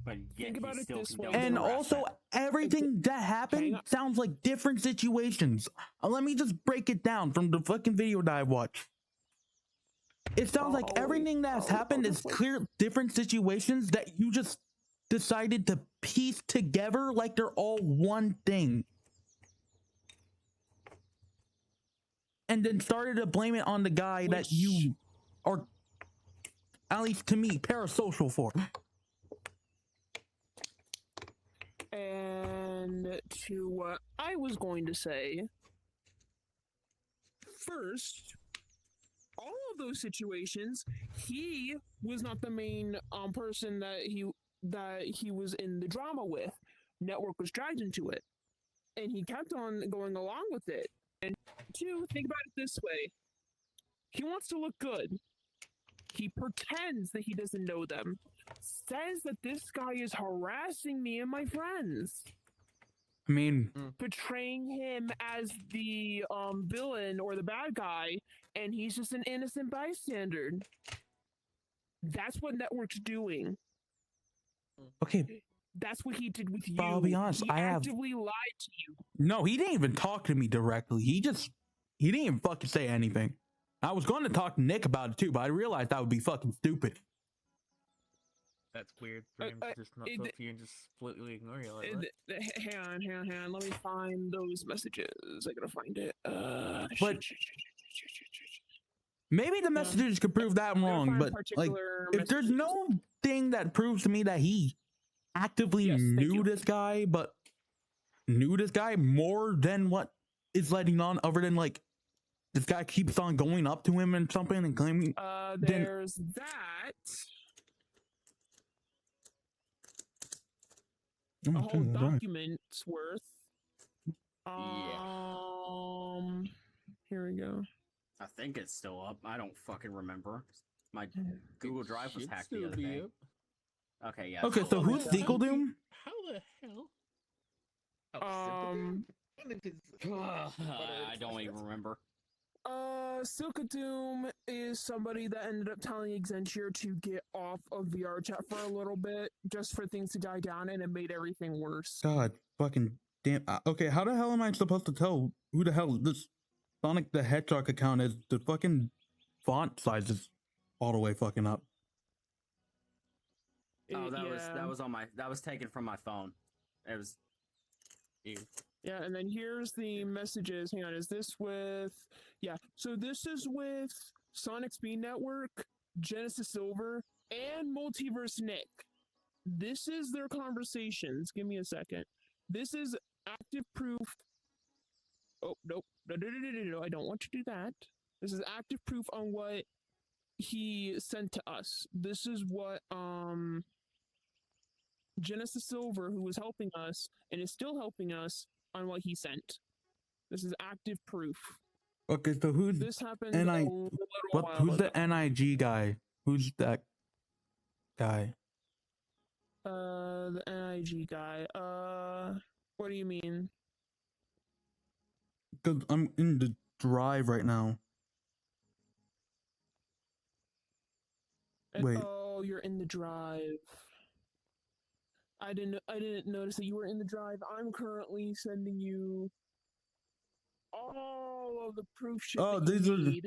But yet Think about he it still this way. condones And also, harassment. everything that Hang happened on. sounds like different situations. Let me just break it down from the fucking video that I watched. It sounds like everything that's happened is clear different situations that you just decided to piece together like they're all one thing. And then started to blame it on the guy that you are, at least to me, parasocial for. And to what I was going to say, first, all of those situations, he was not the main person that he was in the drama with. Network was dragged into it, and he kept on going along with it. And two, think about it this way: he wants to look good. He pretends that he doesn't know them. Says that this guy is harassing me and my friends, I mean, portraying him as the villain or the bad guy, and he's just an innocent bystander. That's what Network's doing. okay, That's what he did with you. But I'll be honest, he I have- actively lied to you. no, he didn't even talk to me directly. He didn't even fucking say anything. I was going to talk to Nick about it too, but I realized that would be fucking stupid. That's weird for him to just not it- talk to you and just completely ignore you like that. Hang on. Let me find those messages. I gotta find it. But- Maybe the messages could prove that I'm I gotta wrong, find but like, particular if there's messages. no thing that proves to me that he actively Yes, thank knew you. this guy, but knew this guy more than what is letting on, other than like this guy keeps on going up to him and something and claiming. then- There's that. A whole document's worth. Here we go. I think it's still up. I don't fucking remember. My Google Drive was Should hacked the still other be day. up. Okay, yeah. Okay, it's so still who's up. Sequel Doom? How the hell? Oh, Um, I don't even remember. Silkadoom is somebody that ended up telling Exentia to get off of VR chat for a little bit, just for things to die down, and it made everything worse. God fucking damn. Okay, how the hell am I supposed to tell who the hell this Sonic the Hedgehog account is? The fucking font size is all the way fucking up. Oh, that Yeah. was on my that was taken from my phone. It was you. Yeah, and then here's the messages. Hang on, is this with... Yeah, so this is with Sonic Speed Network, Genesis Silver, and Multiverse Nick. This is their conversations. Give me a second. This is active proof. Oh, nope. No, I don't want to do that. This is active proof on what he sent to us. This is what, Genesis Silver, who was helping us and is still helping us, on what he sent. This is active proof. Okay, so who's This happened and a I little what? while Who's ago. the NIG guy? Who's that guy? The NIG guy. What do you mean? Because I'm in the drive right now. Wait. Oh, you're in the drive. I didn't notice that you were in the drive. I'm currently sending you all of the proof shit Oh, that you these are the- need.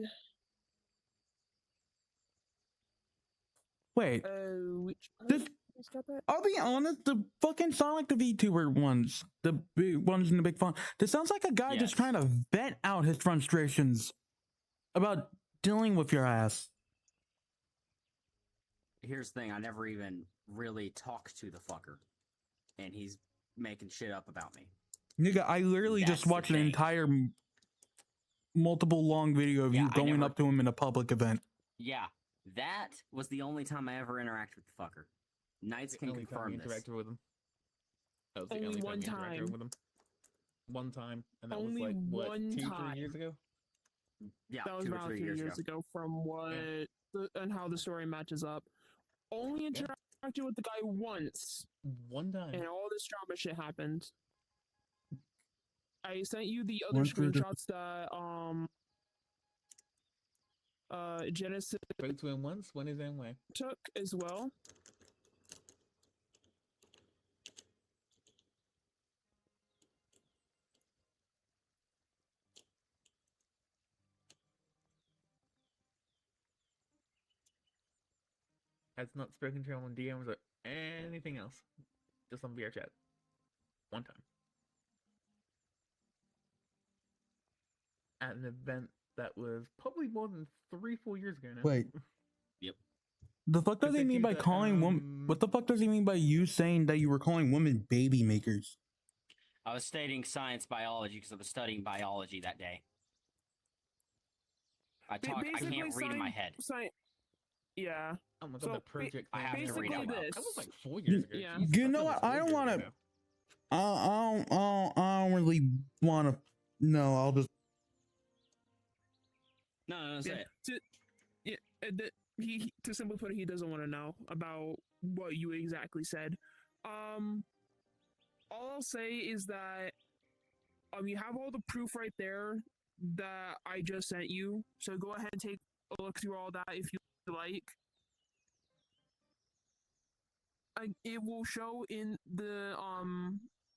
Wait, Which this. Who's got that? I'll be honest, the fucking Sonic the VTuber ones, the big ones in the big font, this sounds like a guy just Yes. trying to vent out his frustrations about dealing with your ass. Here's the thing, I never even really talked to the fucker. And he's making shit up about me. Nigga, I literally That's just the watched an thing. entire multiple long video of Yeah, you I going never- up to him in a public event. Yeah, that was the only time I ever interacted with the fucker. Knights can only time confirm we this. interacted with him. That was the Only only one time we interacted time. with him. One time, and that Only was like what, one 2-3 time. years ago. Yeah, That was 2 or around 3 3 years, years ago from what and how the story matches up. Only interacted with the guy once, One time. and all this drama shit happened. I sent you the other Once through the- screenshots that Genesis Spoke to him once, went his own way. took as well. Has not spoken to him on DMs or anything else. Just on VR chat. One time. At an event that was probably more than 3-4 years ago now. Wait. Yep. The fuck does But he they mean do by the, calling women? What the fuck does he mean by you saying that you were calling women baby makers? I was studying science biology because I was studying biology that day. I can't read in my head. Yeah. Oh my god, So, the project I thing have was to read like- out loud. this- That was like 4 years ago. Yeah. Jesus, You I know thought it what? was I 4 don't years wanna- ago. I don't really want to. No, I'll just. No, say it. To simply put it, he doesn't want to know about what you exactly said. All I'll say is that you have all the proof right there that I just sent you. So go ahead and take a look through all that if you like. It will show in the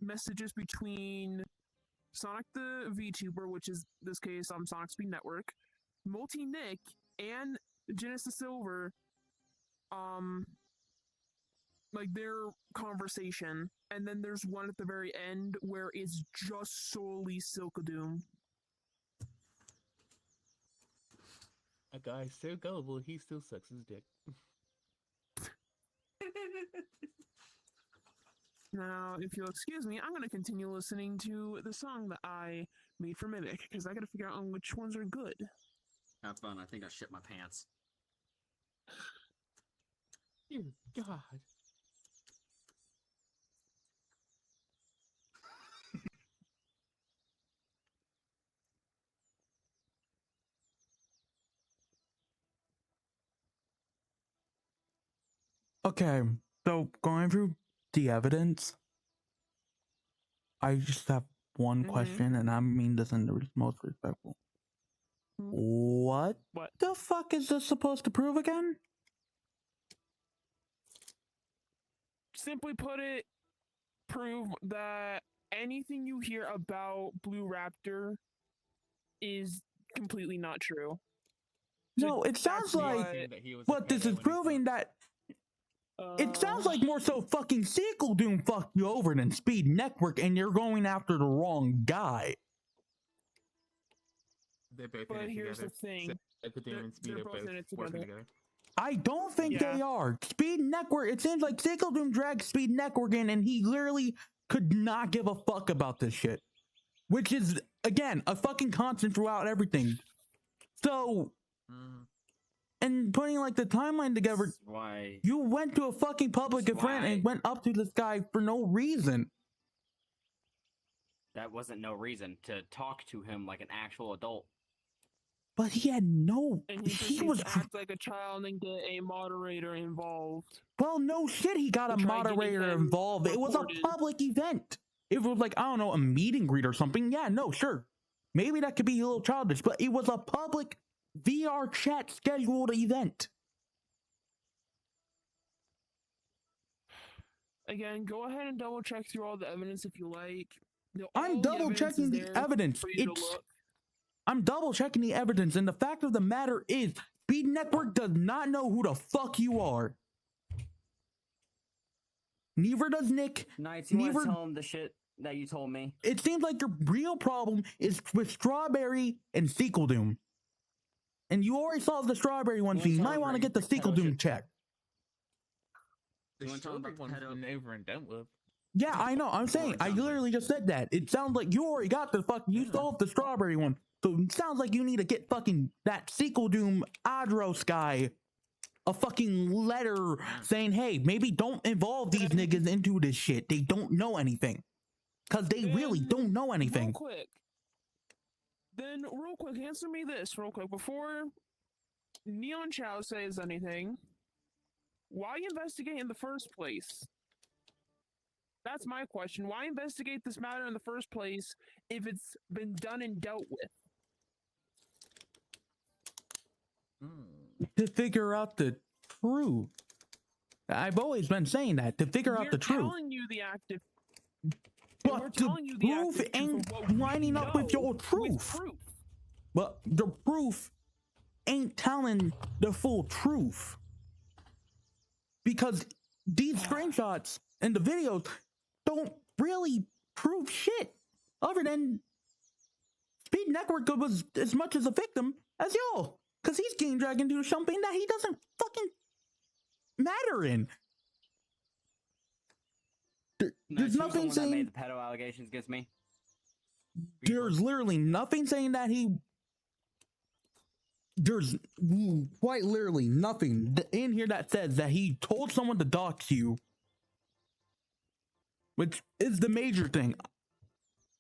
messages between Sonic the VTuber, which is this case Sonic Speed Network, Multi Nick, and Genesis Silver, like their conversation, and then there's one at the very end where it's just solely Silkadoom. A guy so gullible, he still sucks his dick. Now, if you'll excuse me, I'm going to continue listening to the song that I made for Mimic, because I got to figure out on which ones are good. Have fun. I think I shit my pants. Dear God. Okay, so going through the evidence, I just have one Mhm. question, and I mean this in the most respectful. What What? the fuck is this supposed to prove again? Simply put it, prove that anything you hear about Blue Raptor is completely not true. So No, it that's sounds like what- That he was a what this pedo is when he proving thought- that it sounds like more so fucking Sequel Doom fucked you over than Speed Network, and you're going after the wrong guy. They're both But in it here's together. the thing. Sequel Doom and Speed they're are both both in it working together. together. I don't think Yeah. they are. Speed Network, it seems like Sequel Doom dragged Speed Network in, and he literally could not give a fuck about this shit. Which is, again, a fucking constant throughout everything. So, Mm. and putting like the timeline together, That's why you went to a fucking public That's event and why- went up to this guy for no reason. that wasn't no reason to talk to him like an actual adult. But he had no. And he He proceeds was. to act like a child and get a moderator involved. Well, no shit, he got a To try getting moderator him involved. It was a reported. public event. If it was like, I don't know, a meet and greet or something, yeah, no, sure. Maybe that could be a little childish, but it was a public VR chat scheduled event. Again, go ahead and double check through all the evidence if you like. I'm All the double evidence checking is the there evidence. for you to It's look. I'm double checking the evidence, and the fact of the matter is, Speed Network does not know who the fuck you are. Neither does Nick. Knights, you want Neither- to tell him the shit that you told me? It seems like your real problem is with Strawberry and Sequel Doom. And you already solved the Strawberry one, so you might want to get the Sequel Doom checked. The You wanna talk strawberry about one's the pedo- been over and done with. Yeah, I know. I'm saying, I example. literally just said that. It sounds like you already got the fucking, you Yeah. solved the Strawberry one. So it sounds like you need to get fucking that Sequel Doom Adros guy a fucking letter saying, hey, maybe don't involve these niggas into this shit. They don't know anything. Because they really Then, don't know Real anything. quick. Then, real quick, answer me this real quick. Before Neon Chow says anything, why investigate in the first place? That's my question. Why investigate this matter in the first place if it's been done and dealt with? To figure out the truth. I've always been saying that. To figure out We're the truth. telling you the active. we're But the telling you the proof active truth ain't of what we lining up with know your with truth. proof. But the proof ain't telling the full truth. Because these screenshots and the videos don't really prove shit. Other than Speed Network was as much as a victim as y'all. Because he's getting dragged into something that he doesn't fucking matter in. There's Knights, who's the nothing one that saying... made the pedo allegations against me? There's literally nothing saying that he. There's quite literally nothing in here that says that he told someone to dox you, which is the major thing.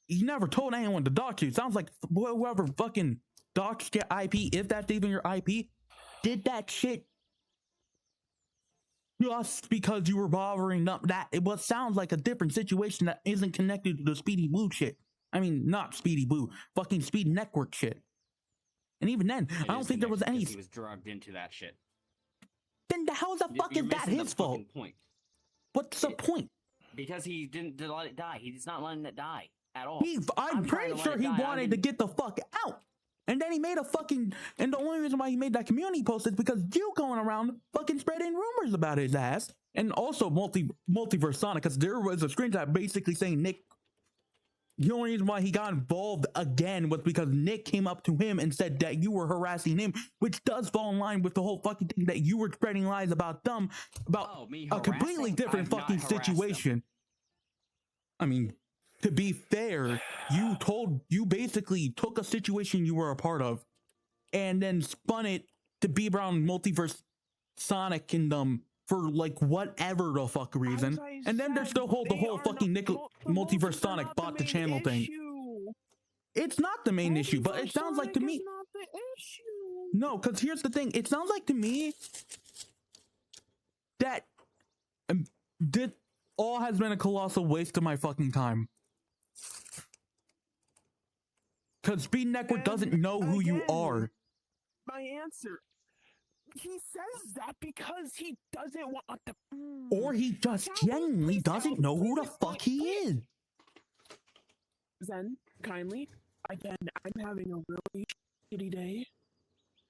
He never told anyone to dox you. It sounds like whoever fucking doxed your IP, if that's even your IP, did that shit just because you were bothering up that. It was sounds like a different situation that isn't connected to the Speedy Blue shit. I mean, not Speedy Blue, fucking Speed Network shit. And even then, It I don't is think there was connected any. 'cause He was drugged into that shit. Then how the fuck You're is that missing the his fault? fucking point. What's the It- point? Because he didn't let it die. He's not letting it die at all. I'm I'm trying pretty to let sure it he die. I wanted to didn't- get the fuck out. And then he made a fucking. And the only reason why he made that community post is because you going around fucking spreading rumors about his ass. And also Multiverse Sonic, because there was a screenshot basically saying Nick. The only reason why he got involved again was because Nick came up to him and said that you were harassing him, which does fall in line with the whole fucking thing that you were spreading lies about them, about Oh, me a completely harassing? different I've not fucking harassed them. situation. I mean, to be fair, you basically took a situation you were a part of and then spun it to be around Multiverse Sonic Kingdom for like whatever the fuck reason. As I And then there's said, the whole they are fucking not- the Multiverse multiverse are Sonic not the bought the main channel thing. issue. It's not the main issue, but it Multiverse sounds like to Sonic me. is not the issue. No, because here's the thing. It sounds like to me that this all has been a colossal waste of my fucking time. Because Speed Network doesn't And know who you again, are. My answer. He says that because he doesn't want the. Or he just Shall we genuinely please doesn't tell- know who please the explain- fuck he please- is. Zen, kindly. Again, I'm having a really shitty day.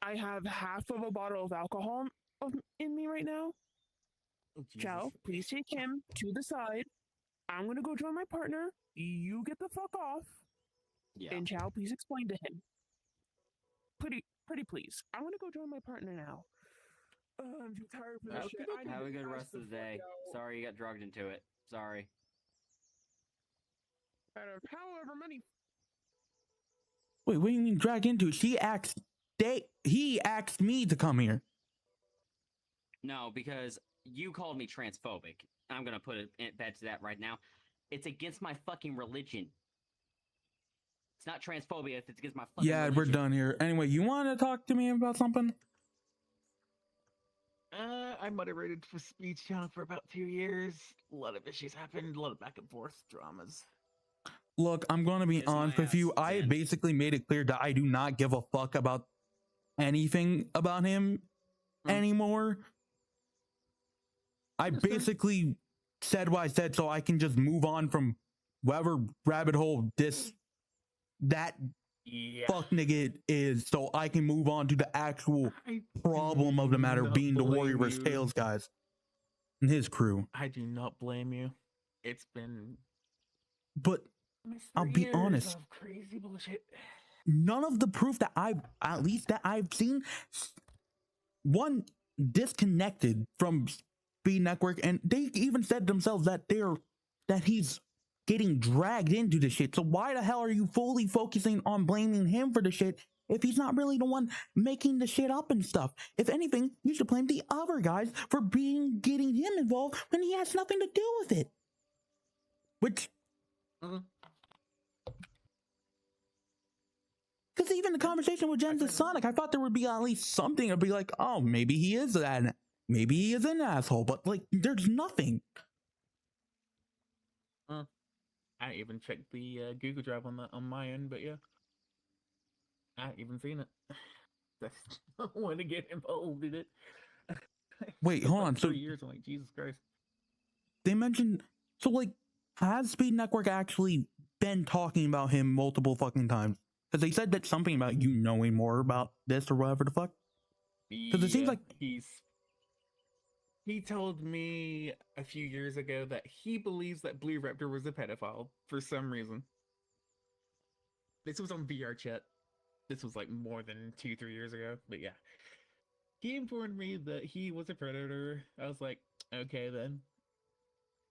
I have half of a bottle of alcohol in me right now. Oh, Chow, Jesus. please take him to the side. I'm gonna go join my partner. You get the fuck off. Yeah. And Chow, please explain to him. Pretty please. I want to go join my partner now. I'm too tired for this shit. I need Have to a good pass rest of the fuck day. out. Sorry you got drugged into it. Sorry. Out of however many. Wait, what do you mean drag into it? He asked me to come here. No, because you called me transphobic. I'm gonna put a bet to that right now. It's against my fucking religion. It's not transphobia if it's against my fucking Yeah, religion. we're done here. Anyway, you want to talk to me about something? I moderated for Speech Channel for about 2 years. A lot of issues happened, a lot of back and forth dramas. Look, I'm going to be Kiss my honest with you. ass, I Zen. basically made it clear that I do not give a fuck about anything about him anymore. I Understand. basically said what I said so I can just move on from whatever rabbit hole that Yeah. fuck nigga is, so I can move on to the actual I problem of the do matter not being the blame Warrior vs. you. Tails guys and his crew. I do not blame you. It's been But almost I'll 3 be years honest. of crazy bullshit. none of the proof that I've seen, one, disconnected from Speed Network, and they even said themselves that he's getting dragged into the shit. So why the hell are you fully focusing on blaming him for the shit if he's not really the one making the shit up and stuff? If anything, you should blame the other guys for getting him involved when he has nothing to do with it. Which, Mhm. because even the conversation with Jens and Sonic, I thought there would be at least something to be like, oh, maybe he is an asshole, but like, there's nothing. I even checked the Google Drive on that on my end, but yeah, I ain't even seen it. That's I don't want to get involved in it. Wait, It's hold like on, so- 3 years. I'm like, Jesus Christ. They mentioned, so like, has Speed Network actually been talking about him multiple fucking times? Because they said that something about you knowing more about this or whatever the fuck. Because it seems like, He told me a few years ago that he believes that Blue Raptor was a pedophile for some reason. This was on VR chat. This was like more than 2-3 years ago, but yeah. He informed me that he was a predator. I was like, okay then.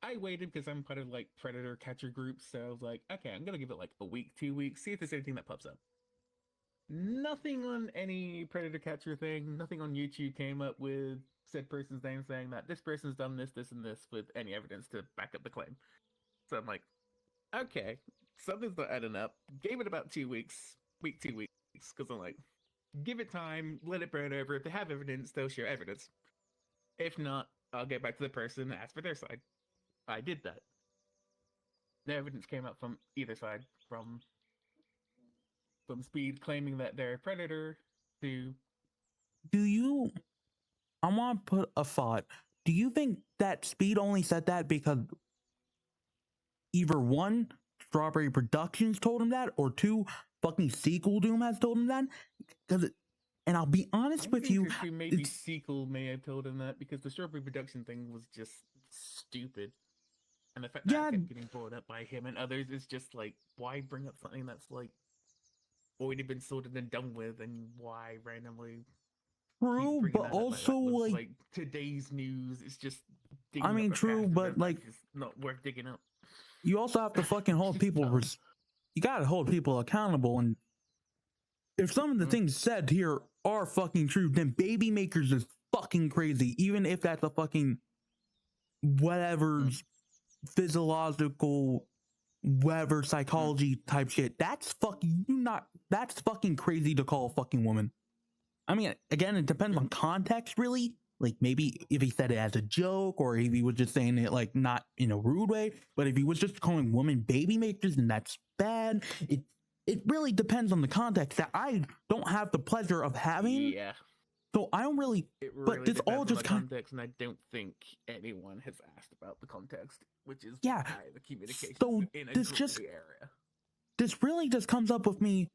I waited because I'm part of like predator catcher groups, so I was like, okay, I'm gonna give it like a week, 2 weeks, see if there's anything that pops up. Nothing on any predator catcher thing, nothing on YouTube came up with said person's name saying that this person's done this, this, and this with any evidence to back up the claim. So I'm like, okay, something's not adding up. Gave it about 2 weeks, 2 weeks, because I'm like, give it time, let it burn over. If they have evidence, they'll share evidence. If not, I'll get back to the person and ask for their side. I did that. The evidence came up from either side, from Speed claiming that they're a predator to I want to put a thought. Do you think that Speed only said that because either one, Strawberry Productions told him that, or two, fucking Sequel Doom has told him that? And I'll be honest with you, maybe it's- Sequel may have told him that because the Strawberry Production thing was just stupid. And the fact that Yeah. it kept getting brought up by him and others is just like, why bring up something that's like already been sorted and done with, and why randomly keep true, bringing but that up? also that was, like today's news is just. I mean, true, but, like, it's not worth digging up. you also have to fucking hold people. dumb. You gotta hold people accountable, and if some of the Mhm. things said here are fucking true, then Baby Makers is fucking crazy. Even if that's a fucking whatever physiological, whatever psychology type shit, that's fucking crazy to call a fucking woman. I mean, again, it depends on context, really. Like, maybe if he said it as a joke, or if he was just saying it like not in a rude way, but if he was just calling women baby makers, then that's bad. it really depends on the context that I don't have the pleasure of having. Yeah. So I don't really. It But really this all depends on just the kind- context, and I don't think anyone has asked about the context, which is Yeah, why the communication so in a this gray just- area. This really just comes up with me.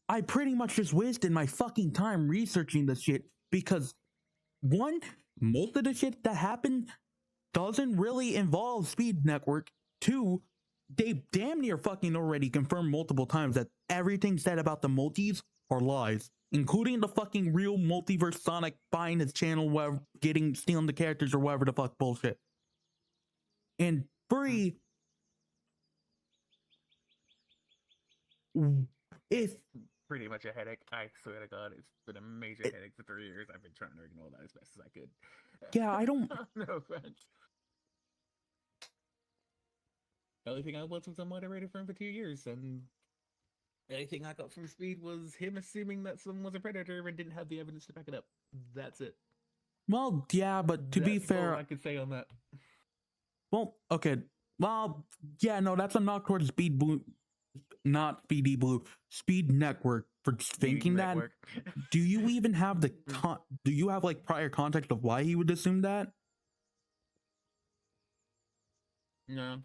I pretty much just wasted my fucking time researching this shit because, one, most of the shit that happened doesn't really involve Speed Network. Two, they damn near fucking already confirmed multiple times that everything said about the multis are lies, including the fucking real multiverse Sonic buying his channel, whatever, stealing the characters or whatever the fuck bullshit. And three, if Pretty much a headache. I swear to God, it's been a major headache for 3 years. I've been trying to ignore that as best as I could. Yeah, I don't- No offense. The only thing I was a moderator for him for 2 years, and the only thing I got from Speed was him assuming that someone was a predator and didn't have the evidence to back it up. That's it. well, yeah, but to be That's all fair, I could say on that. well, okay, well, yeah, no, that's a knock towards Speed Blue, not Speedy Blue, Speed Network for thinking that. Network. Do you even have the do you have like prior context of why he would assume that? No.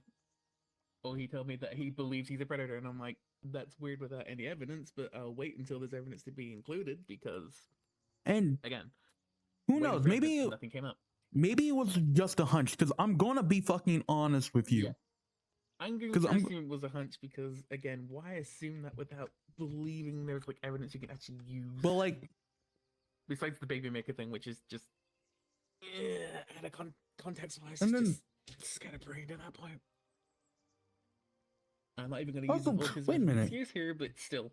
Well, he told me that he believes he's a predator, and I'm like, that's weird without any evidence, but I'll wait until there's evidence to be included because, And again, who waiting knows, for maybe evidence, nothing came up. maybe it was just a hunch, because I'm gonna be fucking honest with you. Yeah. I'm going 'Cause to I'm- assume it was a hunch because, again, why assume that without believing there's like evidence you can actually use? But like, Besides the baby maker thing, which is just, out of context wise, And then- just kind of brained at that point. I'm not even going to use Also, the autism wait a as an minute. excuse here, but still.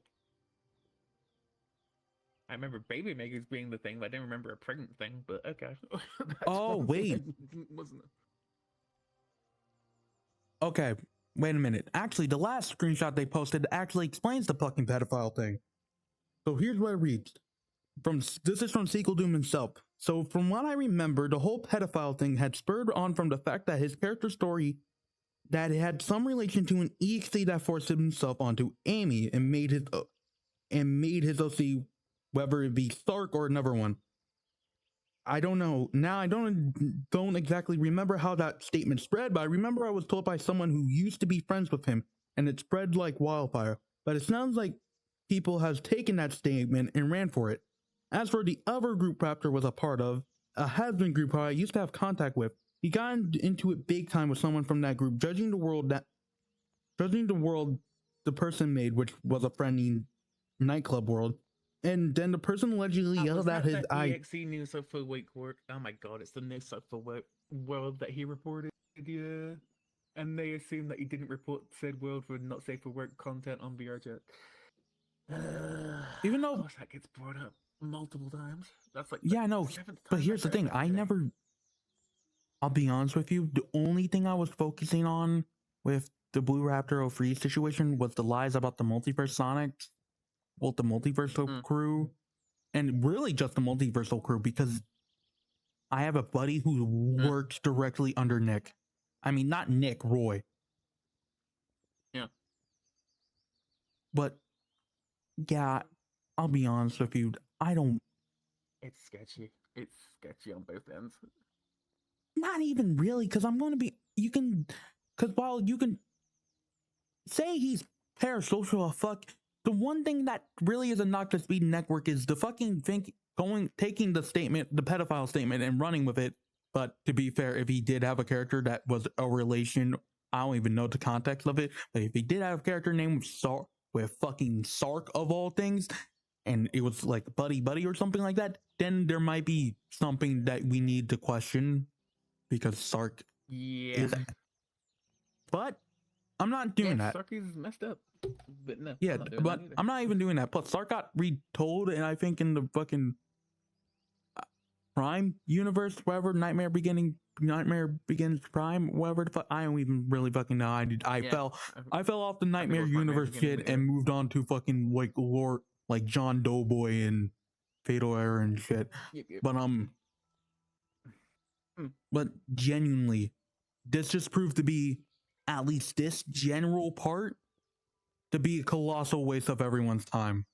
I remember baby makers being the thing, but I didn't remember a pregnant thing. But okay. That's Oh, one wait. thing I wasn't. okay, wait a minute. Actually, the last screenshot they posted actually explains the fucking pedophile thing. So here's what it reads. This is from Sequel Doom himself. So from what I remember, the whole pedophile thing had spurred on from the fact that his character story that it had some relation to an EXE that forced himself onto Amy and made his OC, whether it be Stark or another one. I don't know. Now I don't exactly remember how that statement spread, but I remember I was told by someone who used to be friends with him, and it spread like wildfire. But it sounds like people has taken that statement and ran for it. As for the other group Raptor was a part of, a has-been group who I used to have contact with, he got into it big time with someone from that group, judging the world the person made, which was a friendly nightclub world. And then the person allegedly Was yelled at that his that eye. EXE New South for Wake work? Oh my god, it's the New South for world that he reported, yeah. And they assume that he didn't report said world for not safe for work content on VRChat. Even though- Of course, that gets brought up multiple times. That's like Yeah, no, but here's the thing. I'll be honest with you. The only thing I was focusing on with the Blue Raptor 03 situation was the lies about the multiverse Sonics, well, the multiversal crew, and really just the multiversal crew because I have a buddy who works directly under Nick. I mean, not Nick, Roy. Yeah. But yeah, I'll be honest with you. I don't. It's sketchy. It's sketchy on both ends. Not even really, because I'm going to be. You can. Because while you can say he's parasocial as fuck, the one thing that really is a knock to Speed Network is the fucking taking the statement, the pedophile statement, and running with it. But to be fair, if he did have a character that was a relation, I don't even know the context of it. But if he did have a character named with fucking Sark of all things, and it was like Buddy or something like that, then there might be something that we need to question because Sark Yeah. is. But I'm not doing that. Sark is messed up. But no. Yeah, I'm not doing but that either. I'm not even doing that. Plus, Sark got retold, and I think in the fucking Prime universe, whatever, Nightmare Begins Prime, whatever the fuck, I don't even really fucking know. I fell off the Nightmare it was Nightmare universe Beginning shit and moved on to fucking like lore, like John Doughboy and Fatal Error and shit. Yep. But genuinely, this just proved to be at least this general part to be a colossal waste of everyone's time.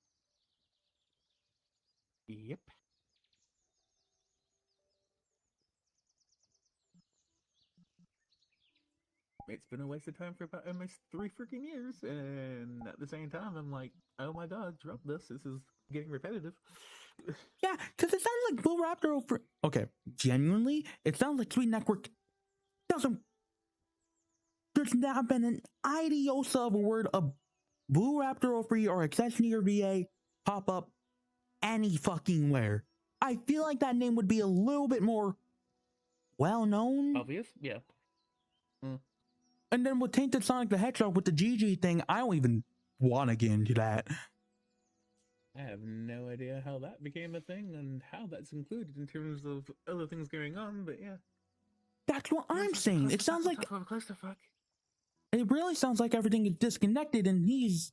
Yep. It's been a waste of time for about almost 3 freaking years, and at the same time, I'm like, oh my god, drop this. This is getting repetitive. Yeah, because it sounds like Blue Raptor over. Okay, genuinely, it sounds like Sweet Network doesn't. There's not been an iota of a word of Blue Raptor 03 or Access Near VA pop up any fucking where. I feel like that name would be a little bit more well known. Obvious? Yeah. And then with Tainted Sonic the Hedgehog with the GG thing, I don't even want to get into that. I have no idea how that became a thing and how that's included in terms of other things going on, but yeah. That's what I'm saying. It sounds like Clusterfuck. it really sounds like everything is disconnected and he's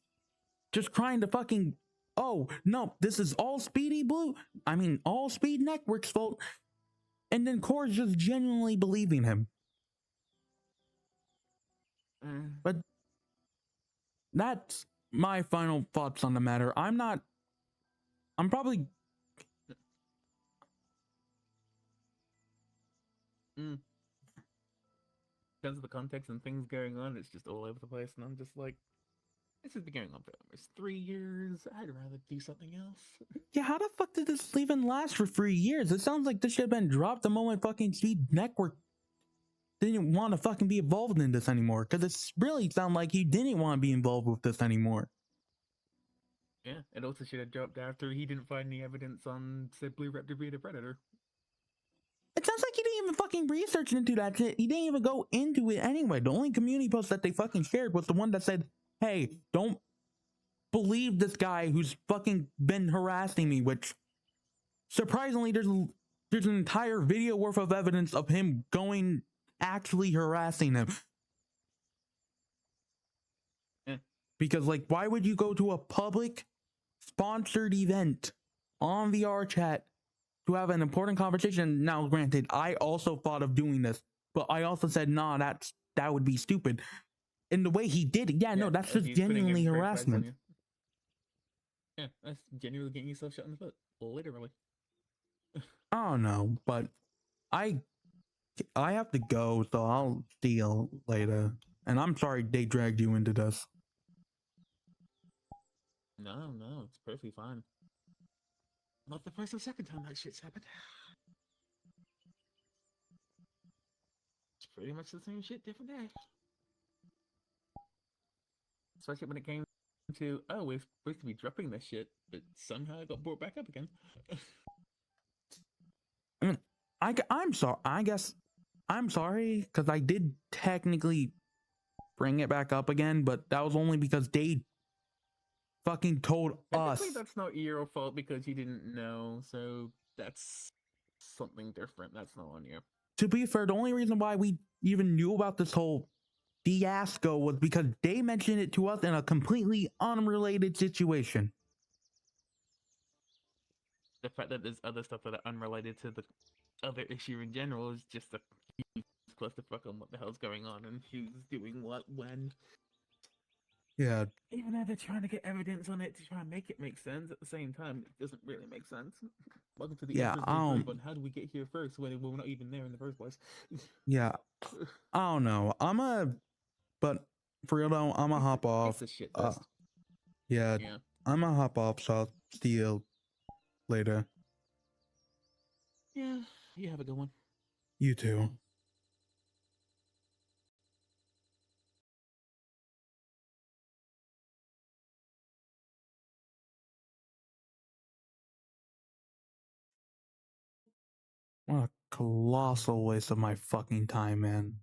just trying to fucking, oh, no, this is all Speedy Blue. I mean, all Speed Network's fault. And then Core's just genuinely believing him. But that's my final thoughts on the matter. I'm probably. In terms of the context and things going on, it's just all over the place, and I'm just like, this has been going on for almost 3 years. I'd rather do something else. Yeah, how the fuck did this even last for 3 years? It sounds like this should have been dropped the moment fucking Speed Network didn't want to fucking be involved in this anymore. Because it really sounded like he didn't want to be involved with this anymore. Yeah, it also should have dropped after he didn't find any evidence on said Blue Raptor being a predator. It sounds like he didn't even fucking research into that shit. He didn't even go into it anyway. The only community post that they fucking shared was the one that said, hey, don't believe this guy who's fucking been harassing me, which surprisingly there's an entire video worth of evidence of him actually harassing him. Yeah. Because like, why would you go to a public sponsored event on VR chat to have an important conversation? Now granted, I also thought of doing this, but I also said, nah, that would be stupid. And the way he did it, no, that's just he's putting genuinely in fake fights on harassment. you. Yeah, that's genuinely getting yourself shot in the foot. Literally. I don't know, but I have to go, so I'll see you later. And I'm sorry they dragged you into this. No, it's perfectly fine. Not the first or second time that shit's happened. It's pretty much the same shit, different day. Especially when it came to, oh, we're supposed to be dropping this shit, but somehow it got brought back up again. I mean, I'm sorry. I guess I'm sorry because I did technically bring it back up again, but that was only because they fucking told us. Technically, that's not your fault because you didn't know, so that's something different. That's not on you. To be fair, the only reason why we even knew about this whole fiasco was because they mentioned it to us in a completely unrelated situation. The fact that there's other stuff that are unrelated to the other issue in general is just a huge clusterfuck on what the hell's going on and who's doing what when. Yeah. Even though they're trying to get evidence on it to try and make it make sense, at the same time, it doesn't really make sense. Welcome to the episode on how did we get here first when we're not even there in the first place. Yeah. I don't know. But for real though, I'm gonna hop off. It's a shit fest. Yeah. I'm gonna hop off, so I'll see you later. Yeah, you have a good one. You too. What a colossal waste of my fucking time, man.